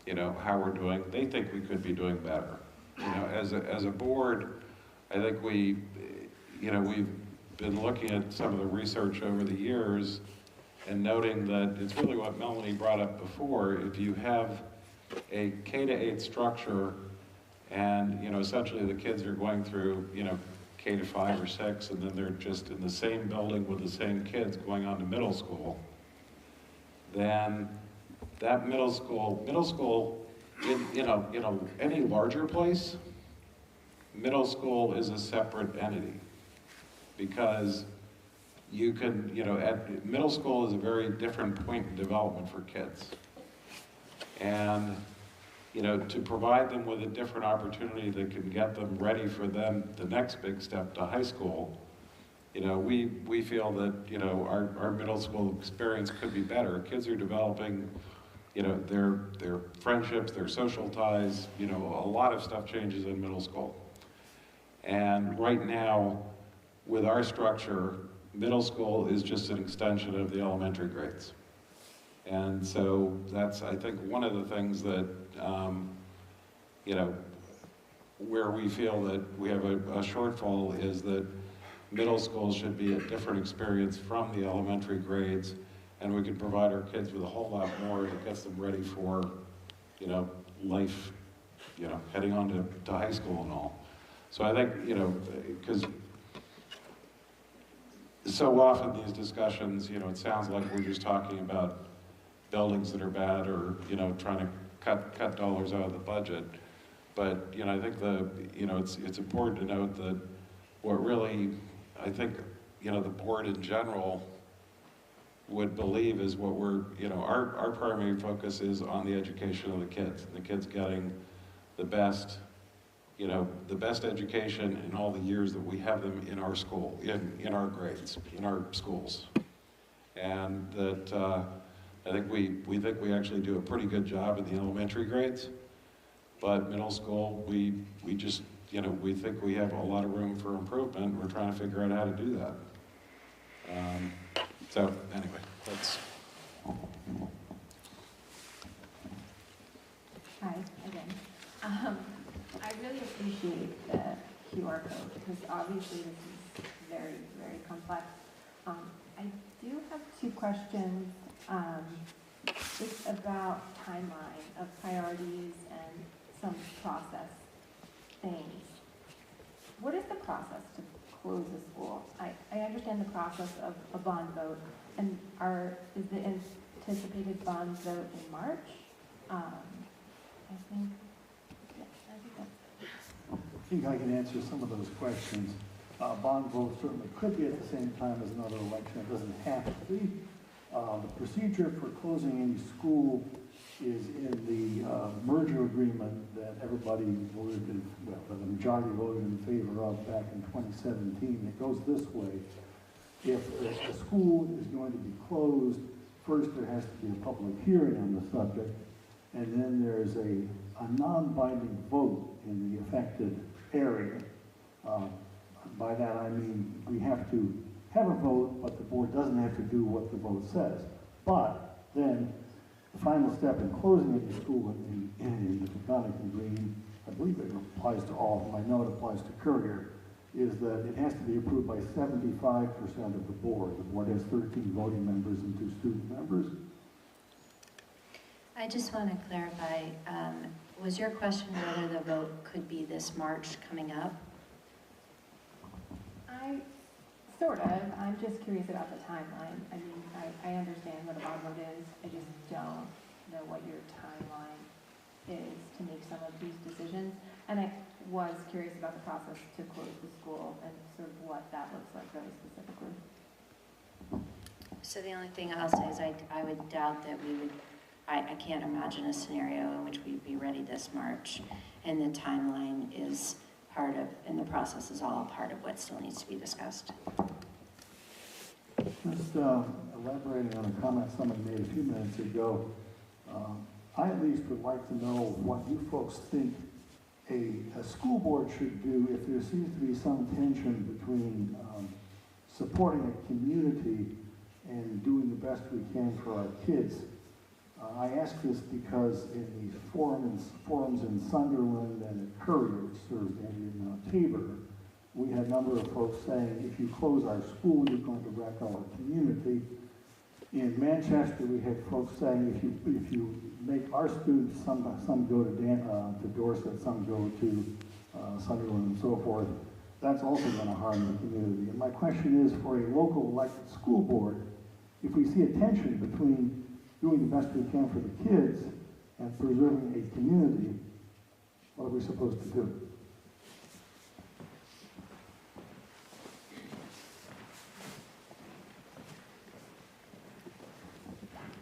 how we're doing. They think we could be doing better. As a board, I think we've been looking at some of the research over the years and noting that it's really what Melanie brought up before. If you have a K-8 structure and, essentially the kids are going through, K-5 or 6, and then they're just in the same building with the same kids going on to middle school, then that middle school, in any larger place, middle school is a separate entity. Because you can, middle school is a very different point in development for kids. And, to provide them with a different opportunity that can get them ready for them, the next big step to high school, we feel that, our middle school experience could be better. Kids are developing, you know, their friendships, their social ties, you know, a lot of stuff changes in middle school. And right now, with our structure, middle school is just an extension of the elementary grades. And so that's, I think, one of the things that, you know, where we feel that we have a shortfall is that middle school should be a different experience from the elementary grades, and we can provide our kids with a whole lot more that gets them ready for, you know, life, you know, heading on to high school and all. So I think, you know, because so often these discussions, you know, it sounds like we're just talking about buildings that are bad or, you know, trying to cut dollars out of the budget. But, you know, I think you know, it's important to note that what really, I think, you know, the board in general would believe is what we're, you know, our primary focus is on the education of the kids. The kids getting the best, you know, the best education in all the years that we have them in our school, in our grades, in our schools. And that I think we think we actually do a pretty good job in the elementary grades, but middle school, we just, you know, we think we have a lot of room for improvement. We're trying to figure out how to do that. So anyway, that's. Hi, again. I really appreciate the QR code because obviously this is very, very complex. I do have two questions. It's about timeline of priorities and some process things. What is the process to close the school? I understand the process of a bond vote, and is the anticipated bond vote in March? I think that's I think I can answer some of those questions. Bond vote certainly could be at the same time as another election. It doesn't have to be. The procedure for closing any school is in the merger agreement that everybody voted in, well, the majority voted in favor of back in 2017. It goes this way. If a school is going to be closed, first there has to be a public hearing on the subject, and then there's a non-binding vote in the affected area. By that I mean we have to have a vote, but the board doesn't have to do what the vote says. But then the final step in closing of the school in the Taconic and Green, I believe it applies to all of them, I know it applies to Courier, is that it has to be approved by 75% of the board. The board has 13 voting members and 2 student members. I just want to clarify, was your question whether the vote could be this March coming up? Sort of. I'm just curious about the timeline. I mean, I understand what a bond vote is. I just don't know what your timeline is to make some of these decisions. And I was curious about the process to close the school and sort of what that looks like very specifically. So the only thing I'll say is I would doubt that we would, I can't imagine a scenario in which we'd be ready this March. And the timeline is part of, and the process is all part of what still needs to be discussed. Just elaborating on a comment someone made a few minutes ago, I at least would like to know what you folks think a school board should do if there seems to be some tension between supporting a community and doing the best we can for our kids. I ask this because in these forums in Sunderland and at Courier, which serves in Tabor, we had a number of folks saying, if you close our school, you're going to wreck our community. In Manchester, we had folks saying, if you make our students, some go to Dorset, some go to Sunderland and so forth, that's also going to harm the community. And my question is, for a local elected school board, if we see a tension between doing the best we can for the kids and preserving a community, what are we supposed to do?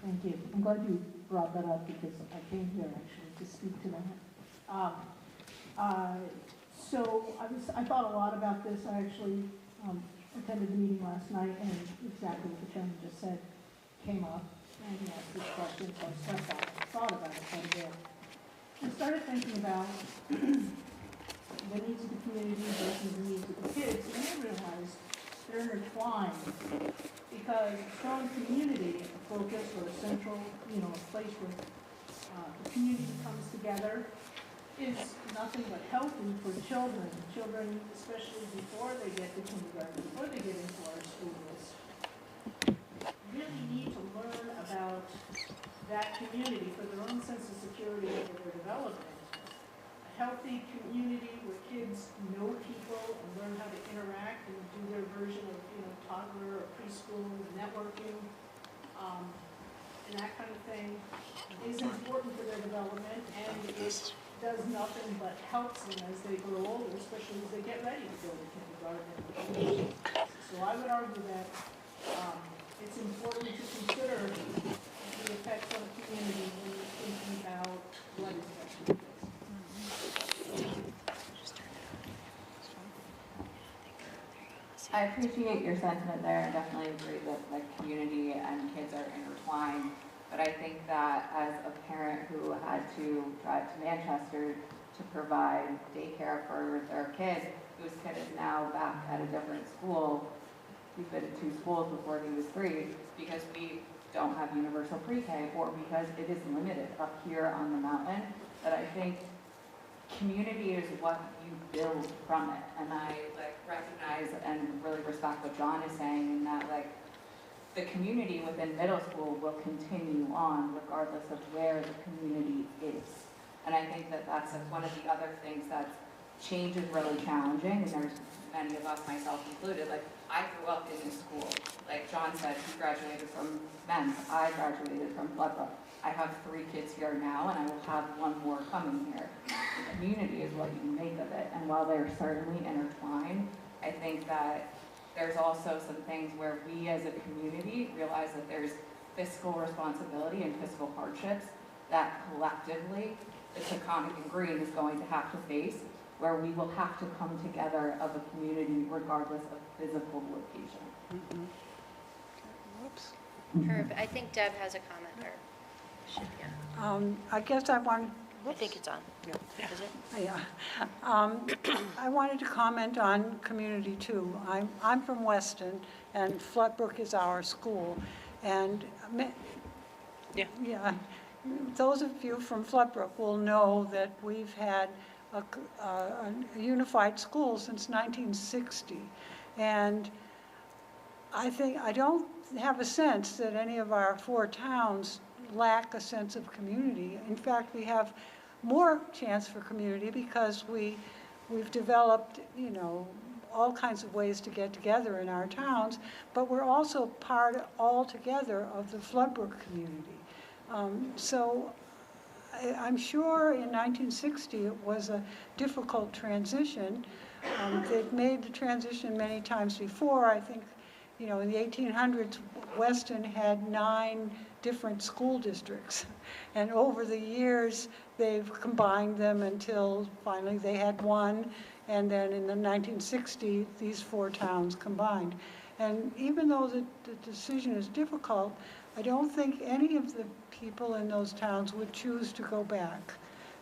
Thank you. I'm glad you brought that up because I came here actually to speak to that. So I thought a lot about this. I actually attended a meeting last night and exactly what the chairman just said came up. And he asked this question, so I stressed that. started thinking about the needs of the community versus the needs of the kids, and I realized they're intertwined. Because a strong community focus or a central, a place where the community comes together is nothing but healthy for children. Children, especially before they get to kindergarten, before they get into our schools, really need to learn about that community for their own sense of security and for their development. A healthy community where kids know people and learn how to interact and do their version of, toddler or preschool networking, and that kind of thing is important for their development, and it does nothing but helps them as they grow older, especially as they get ready to go to kindergarten. So I would argue that it's important to consider the effects on the community when you're thinking about what is best for kids. I appreciate your sentiment there. I definitely agree that community and kids are intertwined. But I think that as a parent who had to drive to Manchester to provide daycare for their kid, whose kid is now back at a different school, he's been to 2 schools before he was 3, because we don't have universal pre-K, or because it is limited up here on the mountain, that I think community is what you build from it. And I recognize and really respect what John is saying, in that the community within middle school will continue on regardless of where the community is. And I think that that's one of the other things that change is really challenging, and there's many of us, myself included, I grew up in this school. Like John said, he graduated from men's, I graduated from Brook. I have 3 kids here now, and I will have 1 more coming here. The community is what you make of it, and while they're certainly intertwined, I think that there's also some things where we as a community realize that there's fiscal responsibility and fiscal hardships that collectively the Taconic and Green is going to have to face, where we will have to come together as a community regardless of physical location. Herb, I think Deb has a comment, or should be. I guess I want. I think it's on. Is it? Yeah. I wanted to comment on community too. I'm from Weston, and Floodbrook is our school. And yeah, those of you from Floodbrook will know that we've had a unified school since 1960. And I don't have a sense that any of our 4 towns lack a sense of community. In fact, we have more chance for community because we've developed, all kinds of ways to get together in our towns, but we're also part altogether of the Floodbrook community. So I'm sure in 1960 it was a difficult transition. They've made the transition many times before. I think, in the 1800s, Weston had 9 different school districts. And over the years, they've combined them until finally they had 1. And then in the 1960s, these 4 towns combined. And even though the decision is difficult, I don't think any of the people in those towns would choose to go back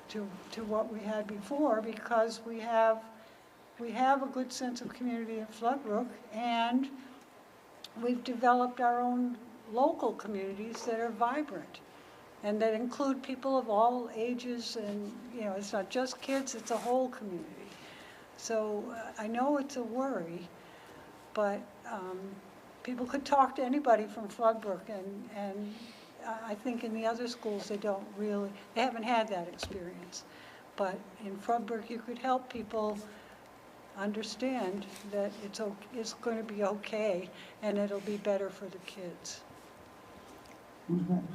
to what we had before, because we have a good sense of community in Floodbrook, and we've developed our own local communities that are vibrant and that include people of all ages, and it's not just kids, it's a whole community. So I know it's a worry, but people could talk to anybody from Floodbrook, and I think in the other schools they haven't had that experience. But in Floodbrook you could help people understand that it's going to be okay, and it'll be better for the kids. Who's next?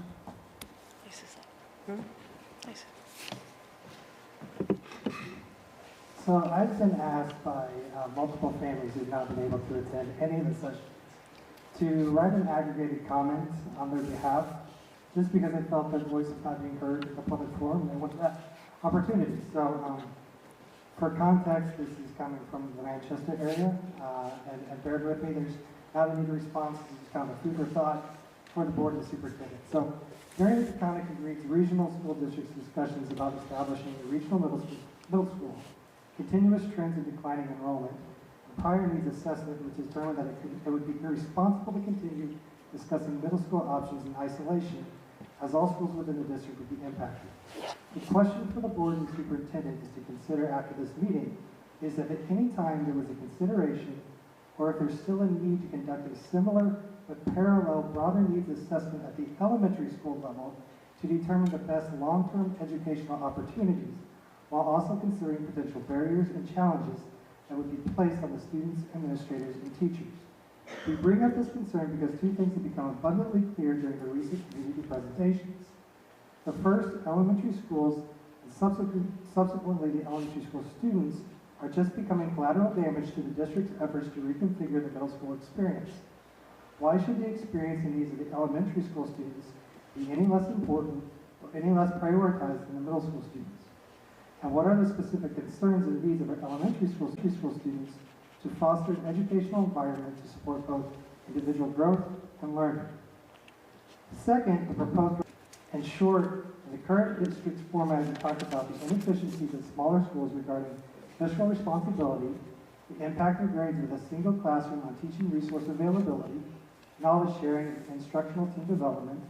So I've been asked by multiple families who've not been able to attend any of the sessions to write an aggregated comment on their behalf, just because I felt their voice was not being heard in the public forum, and they wanted that opportunity. So for context, this is coming from the Manchester area, and bear with me, there's not any responses, it's kind of a food for thought for the board and the superintendent. So During the Taconic agreed to regional school districts' discussions about establishing a regional middle school, continuous trends in declining enrollment, and prior needs assessment, which determined that it would be irresponsible to continue discussing middle school options in isolation, as all schools within the district would be impacted. The question for the board and superintendent is to consider after this meeting is if at any time there was a consideration or if there's still a need to conduct a similar but parallel broader needs assessment at the elementary school level to determine the best long-term educational opportunities, while also considering potential barriers and challenges that would be placed on the students, administrators, and teachers. We bring up this concern because two things have become abundantly clear during the recent community presentations. The first, elementary schools and subsequently the elementary school students are just becoming collateral damage to the district's efforts to reconfigure the middle school experience. Why should the experience and needs of the elementary school students be any less important or any less prioritized than the middle school students? And what are the specific concerns and needs of our elementary school students to foster an educational environment to support both individual growth and learning? Second, the proposed, in short, in the current district's format, we talked about the inefficiencies of smaller schools regarding fiscal responsibility, the impact of grades with a single classroom on teaching resource availability, knowledge sharing and instructional team development,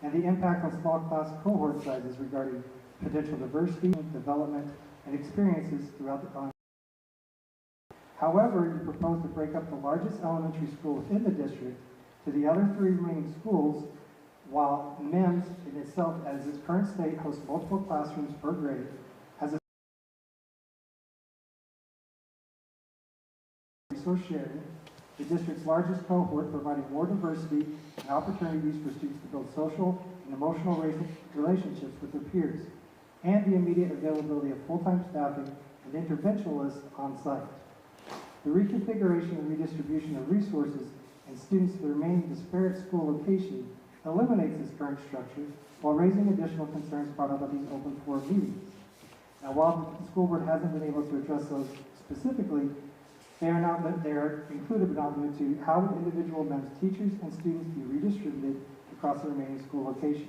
and the impact on small class cohort sizes regarding potential diversity, development, and experiences throughout the elementary. However, you propose to break up the largest elementary school within the district to the other three remaining schools, while MEMS in itself, as its current state, hosts multiple classrooms per grade, has a resource sharing, the district's largest cohort, providing more diversity and opportunities for students to build social and emotional relationships with their peers, and the immediate availability of full-time staffing and interventionalists on site. The reconfiguration and redistribution of resources and students to the remaining disparate school location eliminates this current structure while raising additional concerns brought up at these open forum meetings. Now, while the school board hasn't been able to address those specifically, they are included but not limited to how would individual MEMS teachers and students be redistributed across the remaining school locations?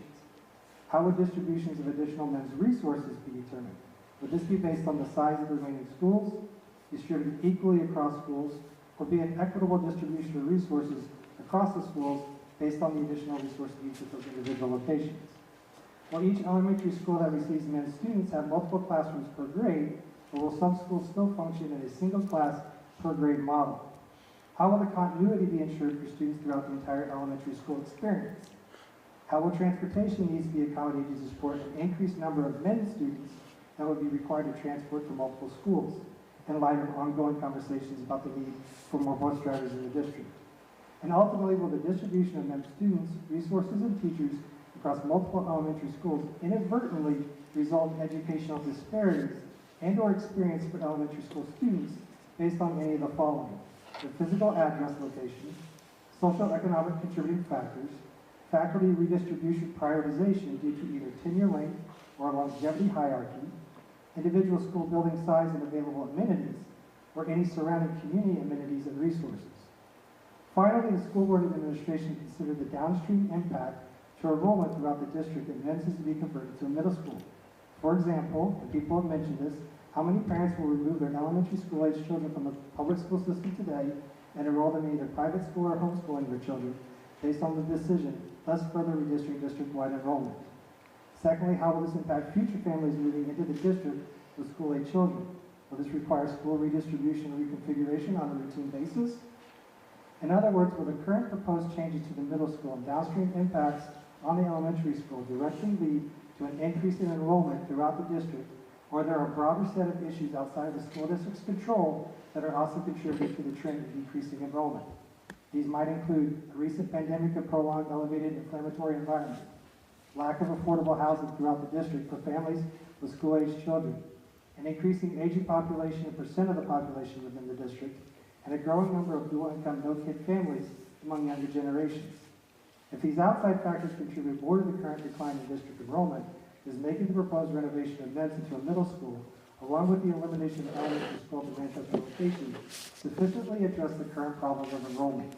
How would distributions of additional MEMS resources be determined? Would this be based on the size of the remaining schools, distributed equally across schools, or be an equitable distribution of resources across the schools based on the additional resource needs of those individual locations? Will each elementary school that receives MEMS students have multiple classrooms per grade, or will some schools still function in a single class per grade model? How will the continuity be ensured for students throughout the entire elementary school experience? How will transportation needs be accommodated to support an increased number of MEMS students that would be required to transport from multiple schools, in light of ongoing conversations about the need for more bus drivers in the district? And ultimately, will the distribution of MEMS students, resources, and teachers across multiple elementary schools inadvertently result in educational disparities and/or experience for elementary school students based on any of the following: the physical address location, socioeconomic contributing factors, faculty redistribution prioritization due to either tenure length or longevity hierarchy, individual school building size and available amenities, or any surrounding community amenities and resources? Finally, the school board administration considered the downstream impact to enrollment throughout the district if MEMS is to be converted to a middle school. For example, and people have mentioned this, how many parents will remove their elementary school-age children from the public school system today and enroll them in either private school or homeschooling their children based on the decision, thus further redistricting district-wide enrollment? Secondly, how will this impact future families moving into the district with school-age children? Will this require school redistribution and reconfiguration on a routine basis? In other words, will the current proposed changes to the middle school and downstream impacts on the elementary school directly lead to an increase in enrollment throughout the district, or there are a broader set of issues outside of the school district's control that are also contributing to the trend of decreasing enrollment? These might include a recent pandemic of prolonged elevated inflammatory environment, lack of affordable housing throughout the district for families with school-aged children, an increasing aging population and percent of the population within the district, and a growing number of dual-income, no-kid families among younger generations. If these outside factors contribute more to the current decline in district enrollment, is making the proposed renovation of MEMS into a middle school, along with the elimination of elementary school at the Manchester location, sufficiently address the current problems of enrollment.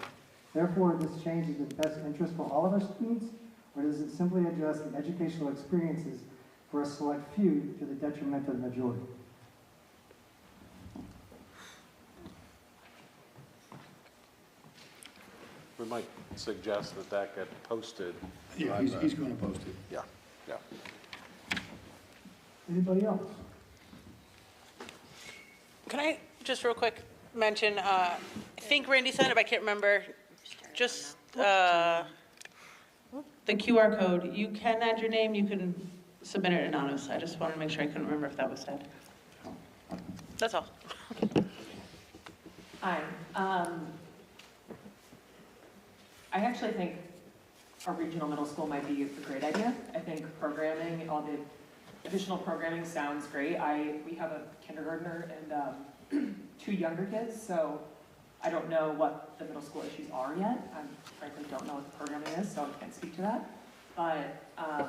Therefore, this change is in the best interest for all of our students, or does it simply address the educational experiences for a select few to the detriment of the majority? We might suggest that that get posted. Yeah, he's going to post it. Yeah, yeah. Anybody else? Can I just real quick mention, I think Randy said it, but I can't remember, just the QR code, you can add your name, you can submit it anonymous. I just wanted to make sure, I couldn't remember if that was said. That's all. Hi. I actually think a regional middle school might be a great idea. I think programming, all the additional programming sounds great. We have a kindergartner and 2 younger kids, so I don't know what the middle school issues are yet. I frankly don't know what the programming is, so I can't speak to that. But a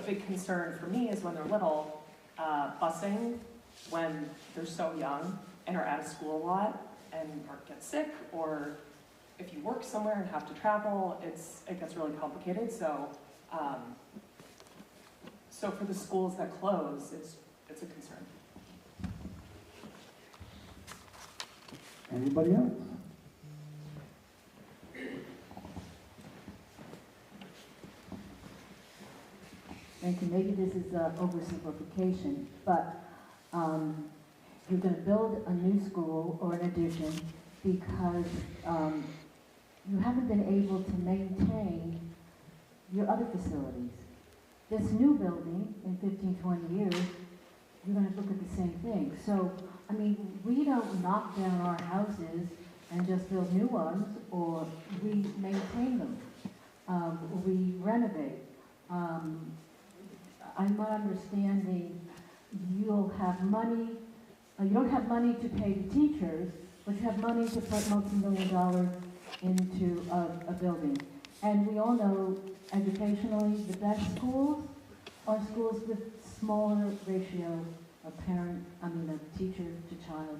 big concern for me is when they're little, busing when they're so young and are out of school a lot and or get sick, or if you work somewhere and have to travel, it gets really complicated. So, so for the schools that close, it's a concern. Anybody else? Thank you. Maybe this is oversimplification, but you're going to build a new school or an addition because you haven't been able to maintain your other facilities. This new building in 15, 20 years, you're going to look at the same thing. So, I mean, we don't knock down our houses and just build new ones, or we maintain them, we renovate. I'm not understanding, you'll have money, you don't have money to pay the teachers, but you have money to put multi-million dollars into a building. And we all know, educationally, the best schools are schools with smaller ratio of teacher to child.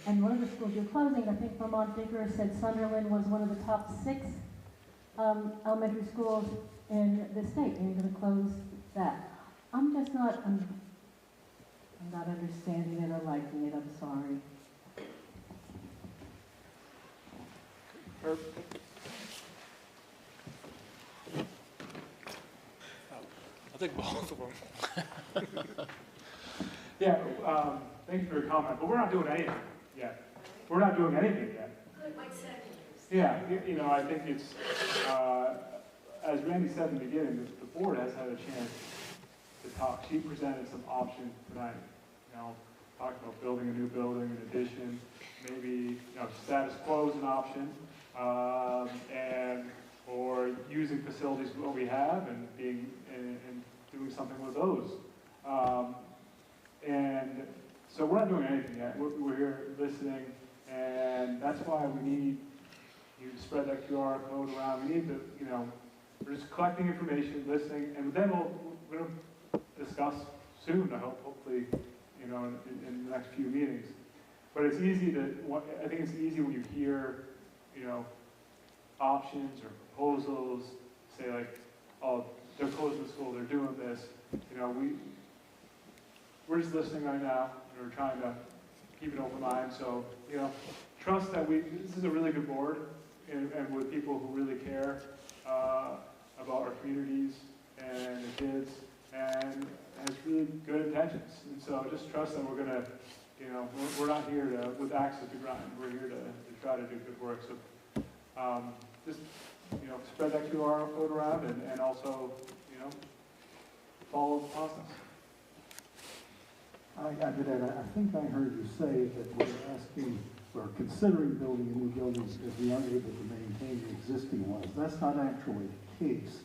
And one of the schools you're closing, I think Vermont Dicker said Sunderland was one of the top 6 elementary schools in the state, and you're going to close that. I'm not understanding it or liking it, I'm sorry. I think both of them. Yeah, thank you for your comment, but we're not doing anything yet. We're not doing anything yet. Good, like 7 years. Yeah, I think it's, as Randy said in the beginning, the board has had a chance to talk. She presented some options tonight, talking about building a new building, an addition, maybe, status quo is an option, or using facilities what we have and doing something with those. And so we're not doing anything yet. We're here listening, and that's why we need you to spread that QR code around. We need to, we're just collecting information, listening, and then we're going to discuss soon, I hope, hopefully, in the next few meetings. But it's easy I think it's easy when you hear, options or proposals, say like, oh, they're closing the school, they're doing this. We're just listening right now, and we're trying to keep an open mind. So, trust that this is a really good board, and with people who really care about our communities and the kids, and has really good intentions. And so just trust that we're going to, we're not here with axe to grind. We're here to try to do good work. So just, spread that QR code around and also, follow the process. I think I heard you say that we're considering building a new building because we aren't able to maintain the existing ones. That's not actually the case.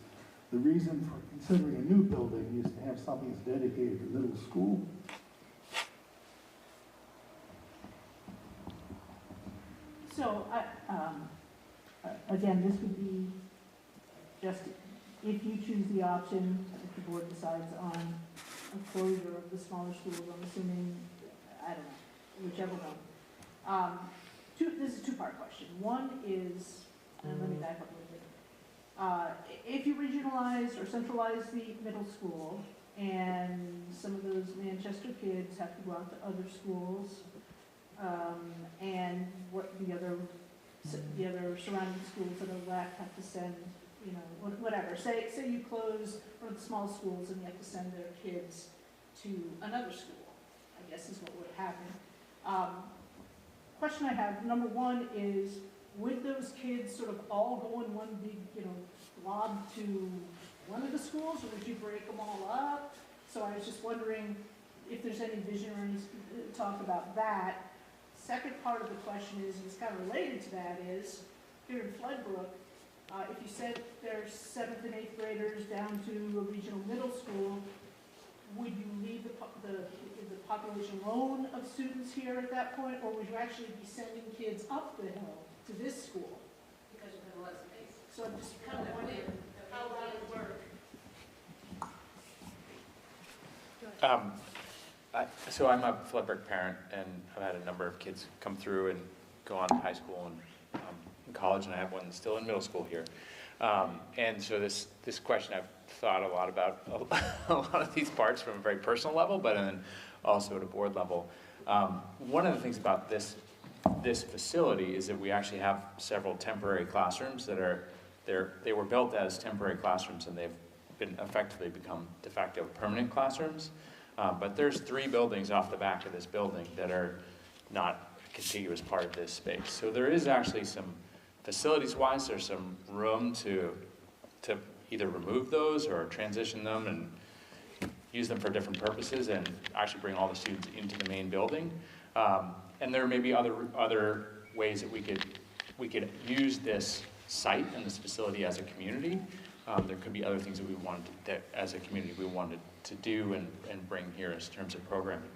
The reason for considering a new building is to have something that's dedicated to middle school. So, again, this would be just, if you choose the option, if the board decides on a closure of the smaller schools, I'm assuming, I don't know, whichever one. This is a 2-part question. One is, and let me back up a little bit. if you regionalize or centralize the middle school, and some of those Manchester kids have to go out to other schools, and what the other surrounding schools that are left have to send, you know, whatever. Say you close one of the small schools and you have to send their kids to another school, I guess is what would happen. Question I have, number one is, would those kids sort of all go in one big, you know, glob to one of the schools, or would you break them all up? So I was just wondering if there's any vision or any talk about that. Second part of the question is, and it's kind of related to that, is here in Floodbrook, if you sent their 7th and 8th graders down to a regional middle school, would you leave the population alone of students here at that point, or would you actually be sending kids up the hill to this school? Because you have less space. So I'm just kind of wondering how that would work. So I'm a Floodbrook parent, and I've had a number of kids come through and go on to high school and college, and I have one still in middle school here. And so this question, I've thought a lot about a lot of these parts from a very personal level, but then also at a board level. One of the things about this facility is that we actually have several temporary classrooms that they were built as temporary classrooms, and they've effectively become de facto permanent classrooms. But there's 3 buildings off the back of this building that are not a contiguous part of this space. So there is actually some, facilities-wise, there's some room to either remove those or transition them and use them for different purposes and actually bring all the students into the main building. And there may be other ways that we could use this site and this facility as a community. There could be other things that we wanted that as a community we wanted to do and bring here in terms of programming.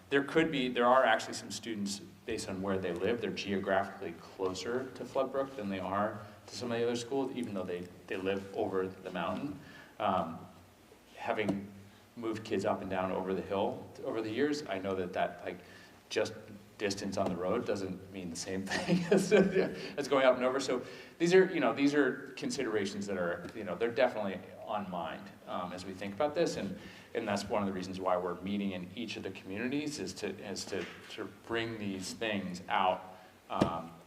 There are actually some students based on where they live. They're geographically closer to Floodbrook than they are to some of the other schools, even though they live over the mountain. Having moved kids up and down over the hill over the years, I know that like just distance on the road doesn't mean the same thing as going up and over. So these are considerations that are, they're definitely on mind as we think about this, and that's one of the reasons why we're meeting in each of the communities is to bring these things out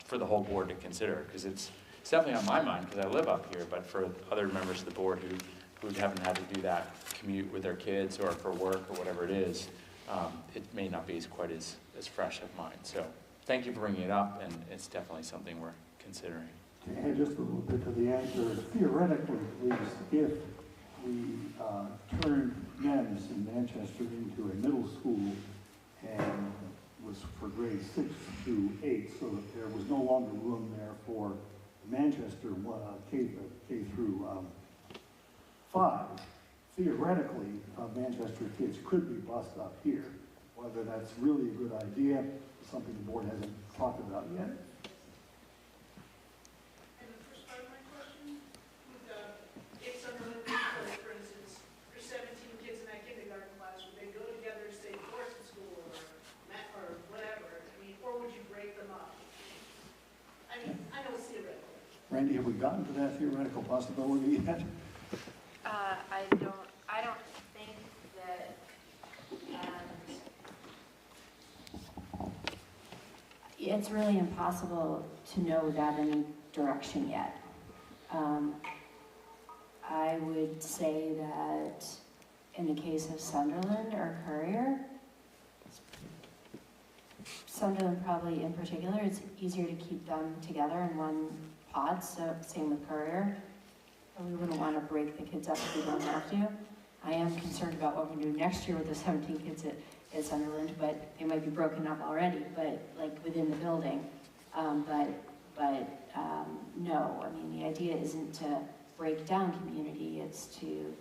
for the whole board to consider, because it's definitely on my mind because I live up here, but for other members of the board who haven't had to do that commute with their kids or for work or whatever it is, it may not be quite as fresh of mind. So thank you for bringing it up, and it's definitely something we're considering. To add just a little bit to the answer, theoretically, at least, if we turned MEMS in Manchester into a middle school and was for grades 6 through 8, so that there was no longer room there for Manchester K through 5, theoretically, Manchester kids could be bused up here. Whether that's really a good idea is something the board hasn't talked about yet. And the first part of my question, if someone, for instance, there's 17 kids in that kindergarten class, would they go together, say, Dorset School or whatever? I mean, or would you break them up? I mean, I know it's theoretical. Randy, have we gotten to that theoretical possibility yet? I don't think that, it's really impossible to know that any direction yet. I would say that in the case of Sunderland or Courier, Sunderland probably in particular, it's easier to keep them together in one pod, so same with Courier. We wouldn't want to break the kids up if we don't have to. I am concerned about what we do next year with the 17 kids at Sunderland, but they might be broken up already, but like within the building. No, I mean, the idea isn't to break down community, it's to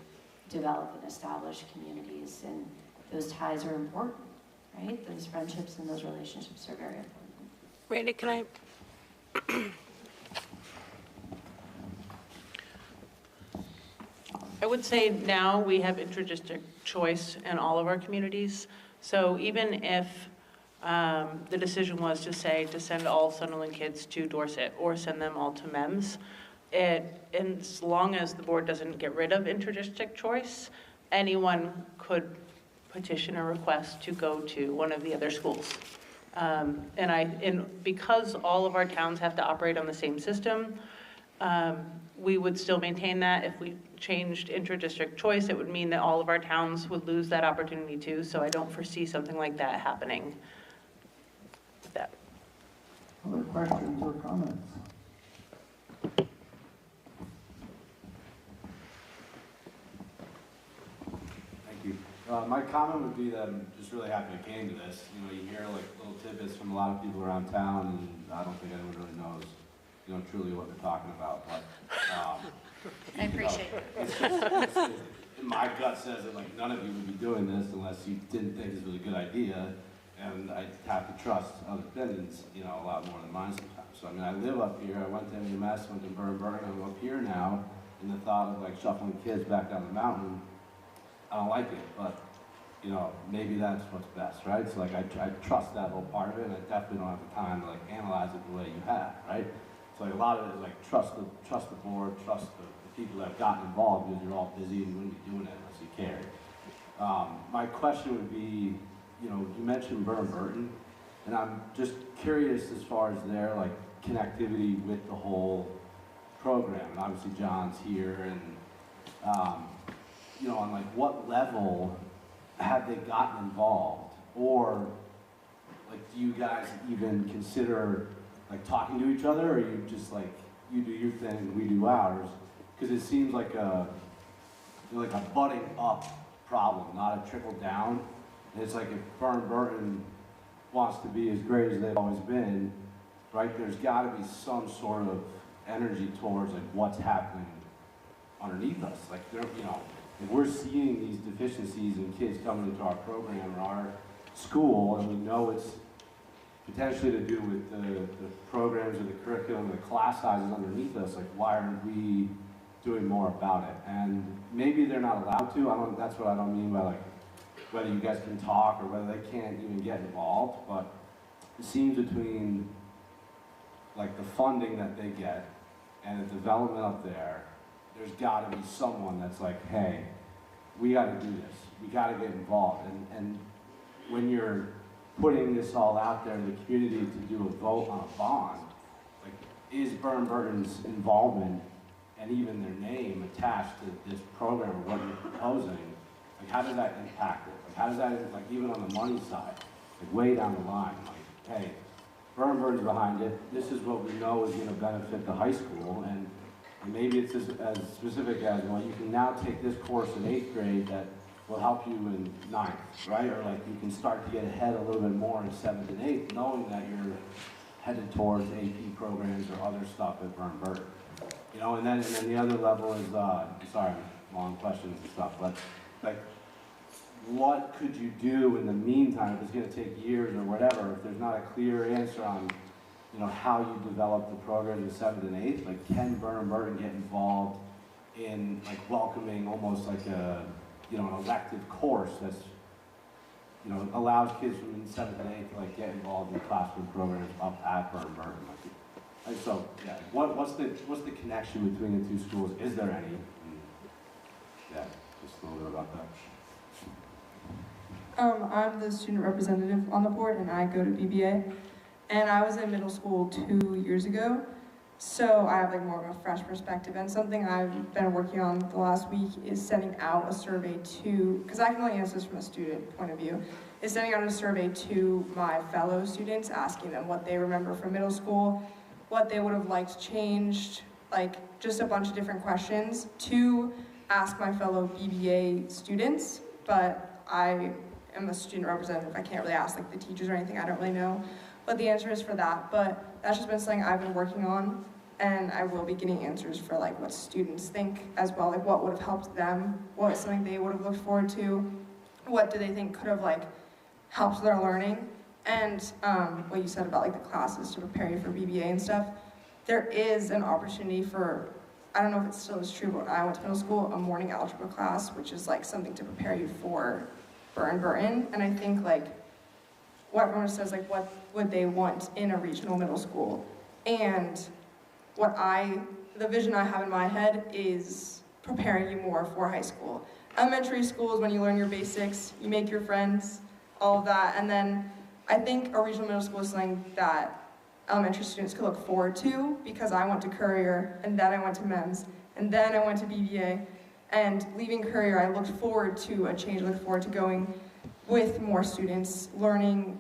develop and establish communities, and those ties are important, right? Those friendships and those relationships are very important. Randy, can I? I would say now we have intradistrict choice in all of our communities. So even if the decision was to say to send all Sunderland kids to Dorset or send them all to MEMS, And as long as the board doesn't get rid of interdistrict choice, anyone could petition a request to go to one of the other schools. And because all of our towns have to operate on the same system, we would still maintain that. If we changed interdistrict choice, it would mean that all of our towns would lose that opportunity too. So I don't foresee something like that happening. With that. Other questions or comments? Thank you. My comment would be that I'm just really happy I came to this. You know, you hear like little tidbits from a lot of people around town, and I don't think anyone really knows, you know, truly what they're talking about. But I appreciate it. My gut says that like none of you would be doing this unless you didn't think this was a good idea, and I have to trust other opinions, you know, a lot more than mine sometimes. So I mean, I live up here. I went to MEMS, went to Burn, I'm up here now, and the thought of like shuffling kids back down the mountain, I don't like it, but you know, maybe that's what's best, right? So like I trust that whole part of it, and I definitely don't have the time to like analyze it the way you have, right? So like a lot of it is like trust the board, trust the people that have gotten involved, because you're all busy and you wouldn't be doing it unless you cared. My question would be, you know, you mentioned Burton, and I'm just curious as far as their like connectivity with the whole program. And obviously John's here, and you know, on like what level have they gotten involved? Or like, do you guys even consider like talking to each other, or are you just like, you do your thing and we do ours? Because it seems like a butting up problem, not a trickle down. And it's like if Burton wants to be as great as they've always been, right, there's got to be some sort of energy towards like what's happening underneath us. Like, you know, if we're seeing these deficiencies in kids coming into our program or our school, and we know it's potentially to do with the programs or the curriculum, the class sizes underneath us, like why aren't we doing more about it? And maybe they're not allowed to. That's what I don't mean by like whether you guys can talk or whether they can't even get involved, but it seems between like the funding that they get and the development up there's got to be someone that's like, hey, we got to do this. We got to get involved. And when you're putting this all out there in the community to do a vote on a bond, like, is Burton's involvement and even their name attached to this program or what you're proposing? Like, how does that impact it? Like, how does that, like, even on the money side, like, way down the line, like, hey, Burton's behind it. This is what we know is going to benefit the high school, and maybe it's as specific as, well, you can now take this course in 8th grade that will help you in 9th, right? Or like you can start to get ahead a little bit more in 7th and 8th, knowing that you're headed towards AP programs or other stuff at Burton. You know, and then the other level is, sorry, long questions and stuff, but like, what could you do in the meantime if it's going to take years or whatever, if there's not a clear answer on, you know, how you develop the program in 7th and 8th? Like, can Burton get involved in like welcoming almost like a, you know, an elective course that's, you know, allows kids from 7th and 8th to like get involved in classroom programs up at Burton? Like, so yeah, what's the connection between the two schools? Is there any? And, yeah, just a little bit about that. I'm the student representative on the board, and I go to BBA. And I was in middle school 2 years ago, so I have like more of a fresh perspective. And something I've been working on the last week is sending out a survey to, because I can only answer this from a student point of view, is sending out a survey to my fellow students, asking them what they remember from middle school, what they would have liked changed, like just a bunch of different questions to ask my fellow BBA students. But I am a student representative. I can't really ask like the teachers or anything. I don't really know what the answer is for that, but that's just been something I've been working on, and I will be getting answers for like what students think as well, like what would have helped them, what is something they would have looked forward to, what do they think could have like helped their learning, and what you said about like the classes to prepare you for BBA and stuff. There is an opportunity for, I don't know if it still is true, but when I went to middle school, a morning algebra class, which is like something to prepare you for Burton, and I think like what everyone says, like what would they want in a regional middle school, and what I the vision I have in my head is preparing you more for high school. Elementary school is when you learn your basics, you make your friends, all of that, and then I think a regional middle school is something that elementary students could look forward to, because I went to Courier, and then I went to MEMS, and then I went to BBA, and leaving Courier, I looked forward to a change, I looked forward to going with more students, learning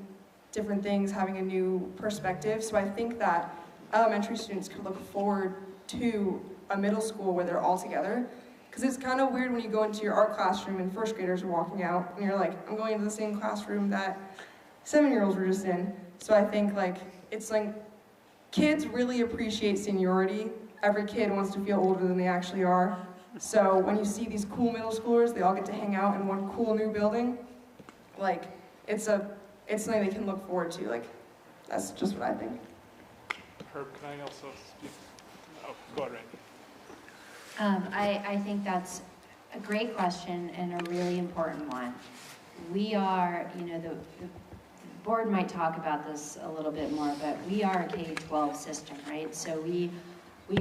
different things, having a new perspective. So I think that elementary students could look forward to a middle school where they're all together. Because it's kind of weird when you go into your art classroom and first graders are walking out, and you're like, I'm going into the same classroom that 7-year-olds were just in. So I think it's like kids really appreciate seniority. Every kid wants to feel older than they actually are. So when you see these cool middle schoolers, they all get to hang out in one cool new building. It's something they can look forward to. That's just what I think. Herb, can I also speak? Oh, go ahead, Randy. I think that's a great question and a really important one. We are, the board might talk about this a little bit more, but we are a K-12 system, right? So we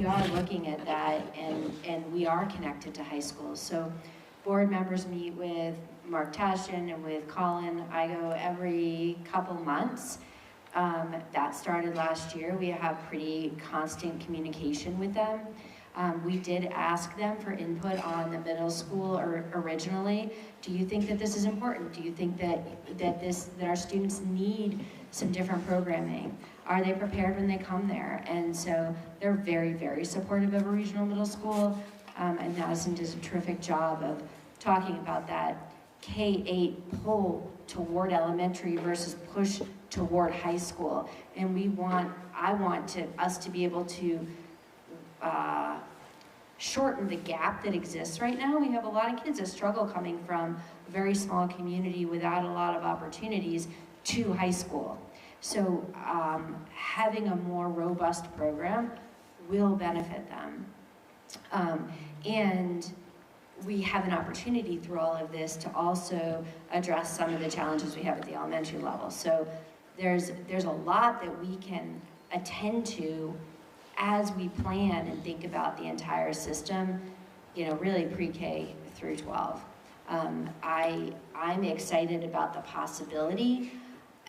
are looking at that, and we are connected to high schools. So board members meet with Mark Tashin and with Colin. I go every couple months. That started last year. We have pretty constant communication with them. We did ask them for input on the middle school originally. Do you think that this is important? Do you think that our students need some different programming? Are they prepared when they come there? And so they're very, very supportive of a regional middle school. And Madison does a terrific job of talking about that K-8 pull toward elementary versus push toward high school. And I want us to be able to shorten the gap that exists right now. We have a lot of kids that struggle coming from a very small community without a lot of opportunities to high school. So having a more robust program will benefit them. And we have an opportunity through all of this to also address some of the challenges we have at the elementary level. So there's a lot that we can attend to as we plan and think about the entire system, really pre-K through 12. I'm excited about the possibility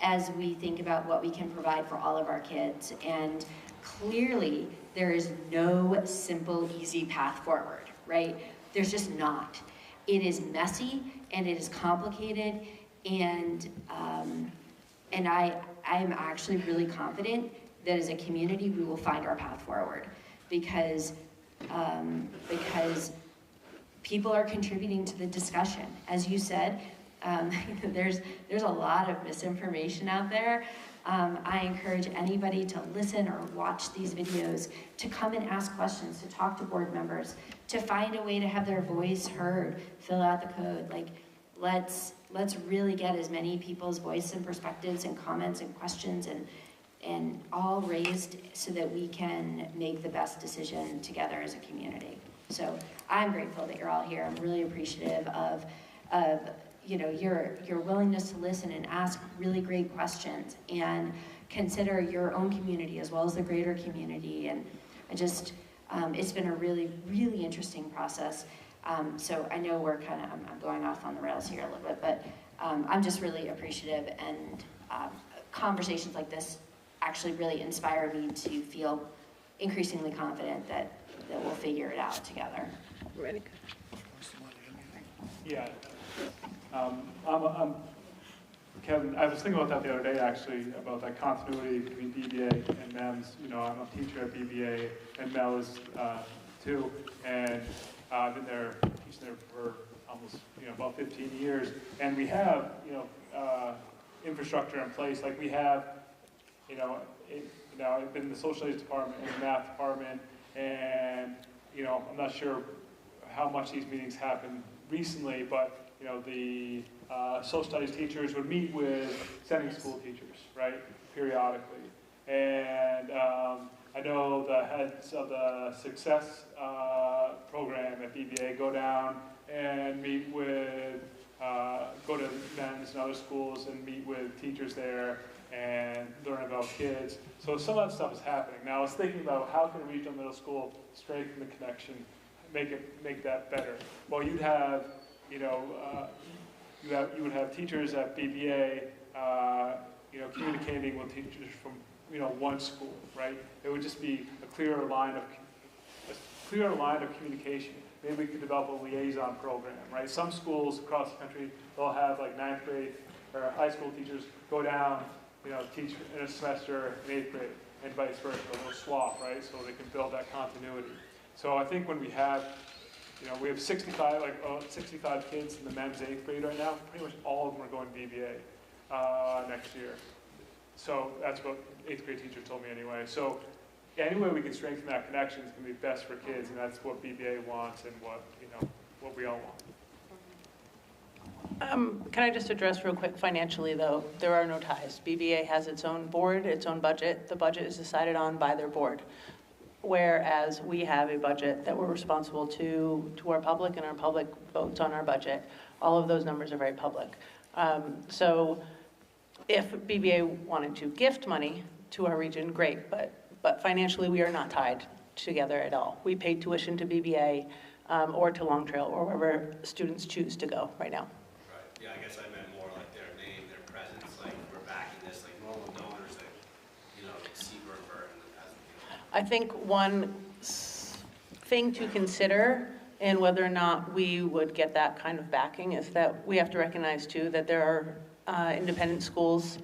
as we think about what we can provide for all of our kids. And clearly, there is no simple, easy path forward, right? There's just not. It is messy and it is complicated, and I am actually really confident that as a community we will find our path forward, because people are contributing to the discussion. As you said, there's a lot of misinformation out there. I encourage anybody to listen or watch these videos, to come and ask questions, to talk to board members, to find a way to have their voice heard, fill out the code. Let's really get as many people's voices and perspectives and comments and questions and all raised so that we can make the best decision together as a community. So I'm grateful that you're all here. I'm really appreciative of your willingness to listen and ask really great questions and consider your own community as well as the greater community. And it's been a really, really interesting process. So I know I'm going off on the rails here a little bit, but I'm just really appreciative, and conversations like this actually really inspire me to feel increasingly confident that we'll figure it out together. Ready? Yeah. Kevin, I was thinking about that the other day, actually, about that continuity between BBA and MEMS. I'm a teacher at BBA and MEMS too, and I've been teaching there for almost about 15 years, and we have infrastructure in place. Like we have, I've been in the social studies department and the math department, and I'm not sure how much these meetings happen recently, but the social studies teachers would meet with sending school teachers, right, periodically. And I know the heads of the success program at BBA go down and meet with, go go to men's and other schools and meet with teachers there and learn about kids. So some of that stuff is happening. Now I was thinking about how can a regional middle school strengthen the connection, make that better. Well, you'd have, you would have teachers at BBA, communicating with teachers from, one school, right? It would just be a clearer line of communication. Maybe we could develop a liaison program, right? Some schools across the country, they'll have like 9th grade or high school teachers go down, teach in a semester in 8th grade, and vice versa. They'll swap, right? So they can build that continuity. So I think when we have 65 kids in the men's 8th grade right now, pretty much all of them are going to BBA next year. So that's what 8th grade teacher told me anyway. So any way we can strengthen that connection is going to be best for kids, and that's what BBA wants and what we all want. Can I just address real quick financially, though? There are no ties. BBA has its own board, its own budget. The budget is decided on by their board, whereas we have a budget that we're responsible to our public, and our public votes on our budget. All of those numbers are very public. So if BBA wanted to gift money to our region, great, but financially we are not tied together at all. We pay tuition to BBA or to Long Trail or wherever students choose to go right now. Right, yeah, I guess I meant more like their name, their presence, like we're backing this, like normal donors that, Seabird and I think one thing to consider in whether or not we would get that kind of backing is that we have to recognize too that there are independent schools,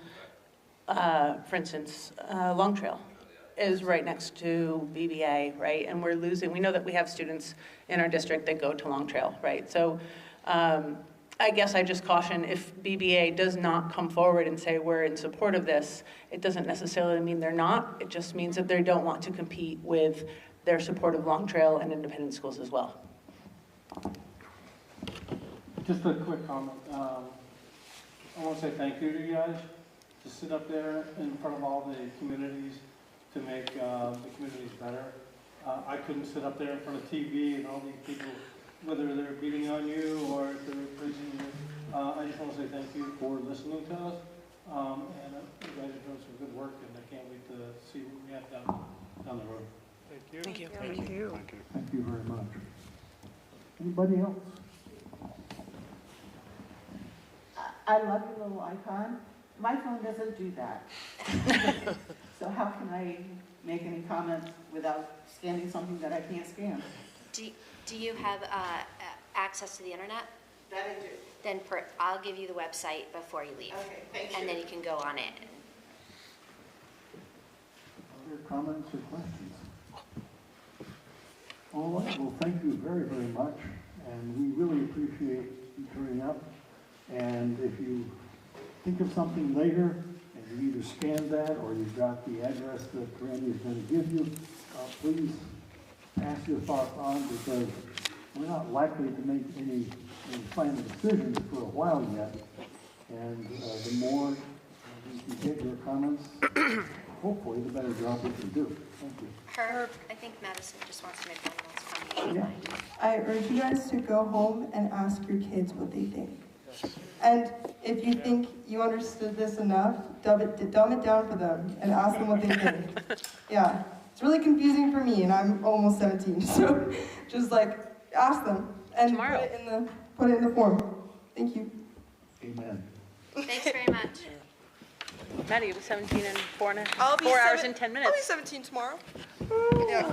for instance, Long Trail is right next to BBA, right? And we know that we have students in our district that go to Long Trail, right? So I guess I just caution if BBA does not come forward and say we're in support of this, it doesn't necessarily mean they're not. It just means that they don't want to compete with their support of Long Trail and independent schools as well. Just a quick comment. I want to say thank you to you guys to sit up there in front of all the communities to make the communities better. I couldn't sit up there in front of TV and all these people, whether they're beating on you or if they're praising you. I just want to say thank you for listening to us. And you guys are doing some good work, and I can't wait to see what we have down the road. Thank you. Thank you. Thank you. Thank you very much. Anybody else? I love your little icon. My phone doesn't do that. So how can I make any comments without scanning something that I can't scan? Do you have access to the internet? That I do. Then I'll give you the website before you leave. Okay, thank you. And then you can go on it. Other comments or questions? All right, well, thank you very, very much, and we really appreciate you turning up. And if you think of something later, and you either scan that or you've got the address that Randy is going to give you, please pass your thoughts on, because we're not likely to make any final decisions for a while yet. And the more we can get your comments, hopefully the better job we can do. Thank you. I think Madison just wants to make one last comment. Yeah. I urge you guys to go home and ask your kids what they think. And if you think you understood this enough, dumb it down for them and ask them what they think. Yeah, it's really confusing for me, and I'm almost 17, so just ask them and put it in the form. Thank you. Amen. Thanks very much. Maddie, you were 17 in 4 hours and 10 minutes. I'll be 17 tomorrow. Yeah.